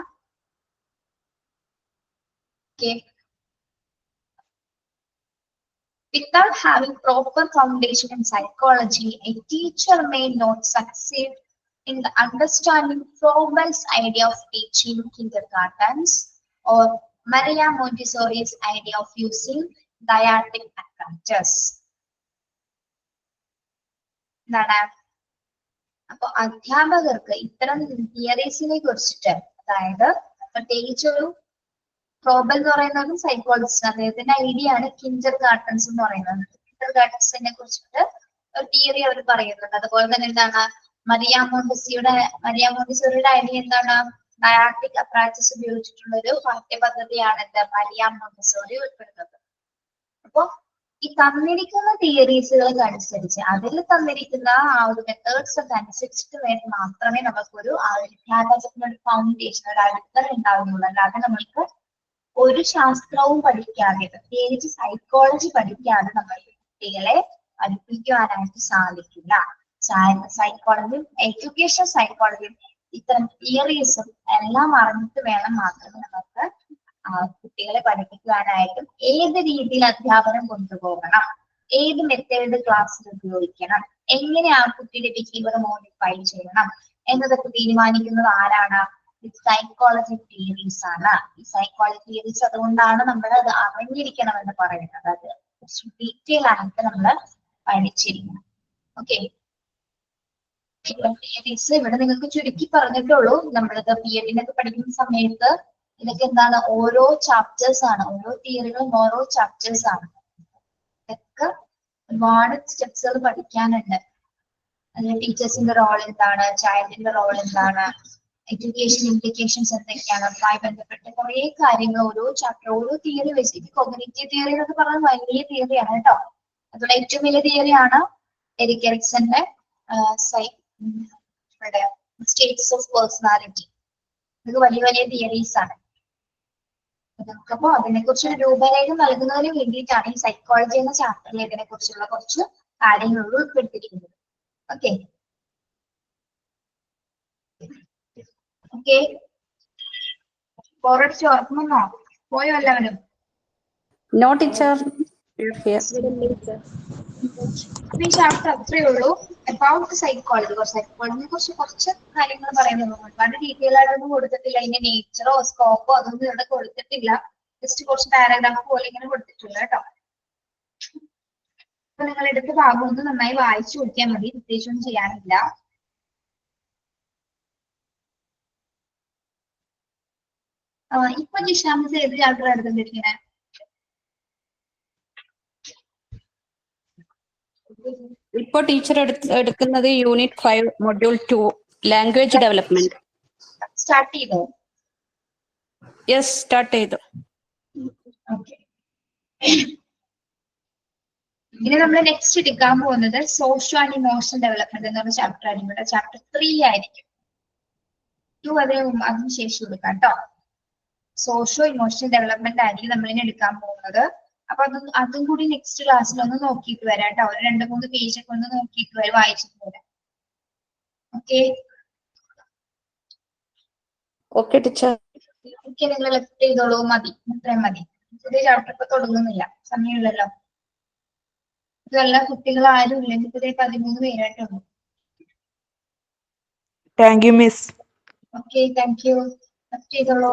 Without having proper foundation in psychology, a teacher may not succeed in the understanding Froebel's idea of teaching kindergartens or Maria Montessori's idea of using dyadic apparatus. അപ്പൊ അധ്യാപകർക്ക് ഇത്തരം തിയറീസിനെ കുറിച്ചിട്ട്, അതായത് പ്രത്യേകിച്ച് ഒരു ഫ്രോബൽ എന്ന് പറയുന്നത് സൈക്കോളജിസ്റ്റ്, അദ്ദേഹത്തിന്റെ ഐഡിയ ആണ് കിൻഡർ ഗാർട്ടൻസ് എന്ന് പറയുന്നത്. കിൻഡർ ഗാർട്ടൻസിനെ കുറിച്ചിട്ട് ഒരു തിയറി അവർ പറയുന്നുണ്ട്. അതുപോലെ തന്നെ എന്താണ് മരിയ മോണ്ടിസോറിയുടെ ഐഡിയ എന്താണ്, ഡയാക്ടിക് അപ്രാക്ടീസ് ഉപയോഗിച്ചിട്ടുള്ള ഒരു പാഠ്യപദ്ധതിയാണ് മരിയ മോണ്ടിസോറി ഉൾപ്പെടുന്നത്. അപ്പൊ ഈ തന്നിരിക്കുന്ന തിയറീസുകൾക്ക് അനുസരിച്ച്, അതിൽ തന്നിരിക്കുന്ന ആ ഒരു മെത്തേഡ്സ് ഒക്കെ അനുസരിച്ചിട്ട് വേണ്ടി മാത്രമേ നമുക്കൊരു വിദ്യാഭ്യാസത്തിന്റെ ഒരു ഫൗണ്ടേഷൻ, ഒരു അടിത്തറ ഉണ്ടാവുന്നുള്ളൂ. അല്ലാതെ നമ്മൾക്ക് ഒരു ശാസ്ത്രവും പഠിക്കാതെ, പ്രത്യേകിച്ച് സൈക്കോളജി പഠിക്കാതെ നമ്മൾ കുട്ടികളെ പഠിപ്പിക്കുവാനായിട്ട് സാധിക്കില്ല. സൈക്കോളജിയും എഡ്യൂക്കേഷൻ സൈക്കോളജിയും ഇത്തരം തിയറീസും എല്ലാം അറിഞ്ഞിട്ട് വേണം മാത്രമേ നമുക്ക് കുട്ടികളെ പഠിപ്പിക്കുവാനായിട്ടും ഏത് രീതിയിൽ അധ്യാപനം കൊണ്ടുപോകണം, ഏത് മെത്തേഡ് ക്ലാസ്സിൽ ഉപയോഗിക്കണം, എങ്ങനെ ആ കുട്ടിയുടെ ബിഹേവിയർ മോഡിഫൈ ചെയ്യണം എന്നതൊക്കെ തീരുമാനിക്കുന്നത് ആരാണ്? സൈക്കോളജി തിയറീസ് ആണ്. ഈ സൈക്കോളജി തിയറീസ് അതുകൊണ്ടാണ് നമ്മൾ അത് അറിഞ്ഞിരിക്കണം എന്ന് പറയുന്നത്. അത് കുറച്ച് ഡീറ്റെയിൽ ആയിട്ട് നമ്മൾ പഠിച്ചിരിക്കണം. ഓക്കെ, തിയറീസ് ഇവിടെ നിങ്ങൾക്ക് ചുരുക്കി പറഞ്ഞിട്ടുള്ളൂ. നമ്മളിത് PhD പഠിക്കുന്ന സമയത്ത് ഇതൊക്കെ എന്താണ്, ഓരോ ചാപ്റ്റേഴ്സ് ആണ്, ഓരോ തിയറികളും ഓരോ ചാപ്റ്റേഴ്സ് ആണ്. ഇതൊക്കെ ഒരുപാട് സ്റ്റെപ്സുകൾ പഠിക്കാനുണ്ട്. അതിൽ ടീച്ചേഴ്സിന്റെ റോൾ എന്താണ്, ചൈൽഡിന്റെ റോൾ എന്താണ്, എഡ്യൂക്കേഷൻ ഇംപ്ലിക്കേഷൻസ് എന്തൊക്കെയാണ്, അതുമായി ബന്ധപ്പെട്ട കുറെ കാര്യങ്ങൾ ഓരോ ചാപ്റ്റർ, ഓരോ തിയറി വെച്ചിട്ട്. കോഗ്നിറ്റീവ് തിയറി എന്നൊക്കെ പറഞ്ഞാൽ വലിയ തിയറിയാണ് കേട്ടോ. അതുപോലെ ഏറ്റവും വലിയ തിയറിയാണ് എറിക് എറിക്സന്റെ സ്റ്റേറ്റ്സ് ഓഫ് പേഴ്സണാലിറ്റി. ഇത് വലിയ വലിയ തിയറീസ് ആണ്. നമുക്കപ്പോ അതിനെ കുറിച്ച് രൂപരേഖ നൽകുന്നതിന് വേണ്ടിയിട്ടാണ് ഈ സൈക്കോളജി എന്ന ചാപ്റ്ററിൽ ഇതിനെ കുറിച്ചുള്ള കുറച്ച് കാര്യങ്ങൾ ഉൾപ്പെടുത്തിയിരിക്കുന്നത്. ഓക്കെ ഓക്കെ, ബോറടിച്ച് ഓർക്കുമെന്നോ? പോയോ എല്ലാവരും? No, teacher. Here. ഈ ചാപ്റ്റർ അത്രയേ ഉള്ളൂ. അബൌട്ട് സൈക്കോളജി, സൈക്കോളജിനെ കുറിച്ച് കുറച്ച് കാര്യങ്ങൾ പറയുന്നത്. ഒരുപാട് ഡീറ്റെയിൽ ആയിട്ടൊന്നും കൊടുത്തിട്ടില്ല. അതിന്റെ നേച്ചറോ സ്കോപ്പോ അതൊന്നും ഇവിടെ കൊടുത്തിട്ടില്ല. ജസ്റ്റ് കുറച്ച് പാരഗ്രാഫ് പോലെ ഇങ്ങനെ കൊടുത്തിട്ടുള്ള കേട്ടോ. അപ്പൊ നിങ്ങൾ എടുത്ത ഭാഗം ഒന്ന് നന്നായി വായിച്ചു നോക്കിയാൽ മതി, പ്രത്യേകിച്ചൊന്നും ചെയ്യാനില്ല. ഇപ്പൊ ജിഷാമിസ് ഏത് ചാപ്റ്റർ എടുത്തിരിക്കണേ? ഇപ്പോൾ ടീച്ചർ എടുക്കുന്നത് unit 5 module 2 language development. Start ചെയ്തോ? യെസ്, സ്റ്റാർട്ട് ചെയ്തു. ഇനി നമ്മൾ നെക്സ്റ്റ് എടുക്കാൻ പോകുന്നത് സോഷ്യോ ആൻഡ് ഇമോഷണൽ ഡെവലപ്മെന്റ് എന്ന് പറഞ്ഞ ചാപ്റ്റർ ആയിരിക്കും. ഇവിടെ ചാപ്റ്റർ 3 ആയിരിക്കും. 2 അതിന് ശേഷം എടുക്കാം കേട്ടോ. സോഷ്യോ ഇമോഷണൽ ഡെവലപ്മെന്റ് ആയിരിക്കും നമ്മളിനി എടുക്കാൻ പോകുന്നത്. അപ്പൊ അതും കൂടി നെക്സ്റ്റ് ക്ലാസ്സിൽ ഒന്ന് നോക്കിയിട്ട് വരാം കേട്ടോ. ഒരു 2-3 പേജൊക്കെ ഒന്ന് നോക്കിയിട്ട് വരാം, വായിച്ചിട്ട് വരാം. Okay okay teacher. ഓക്കെ, നിങ്ങൾ ലെഫ്റ്റ് ചെയ്തോളൂ. മതി, ഇത്രയും മതി. പുതിയ ചാപ്റ്റർ ഇപ്പൊ തുടങ്ങുന്നില്ല, സമയമില്ലല്ലോ. ഇതെല്ലാം കുട്ടികൾ ആരും ഇല്ലെങ്കിൽ പുതിയ 13 പേരായിട്ടുള്ളൂ. Thank you miss. Okay, thank you. Left ചെയ്തോളൂ.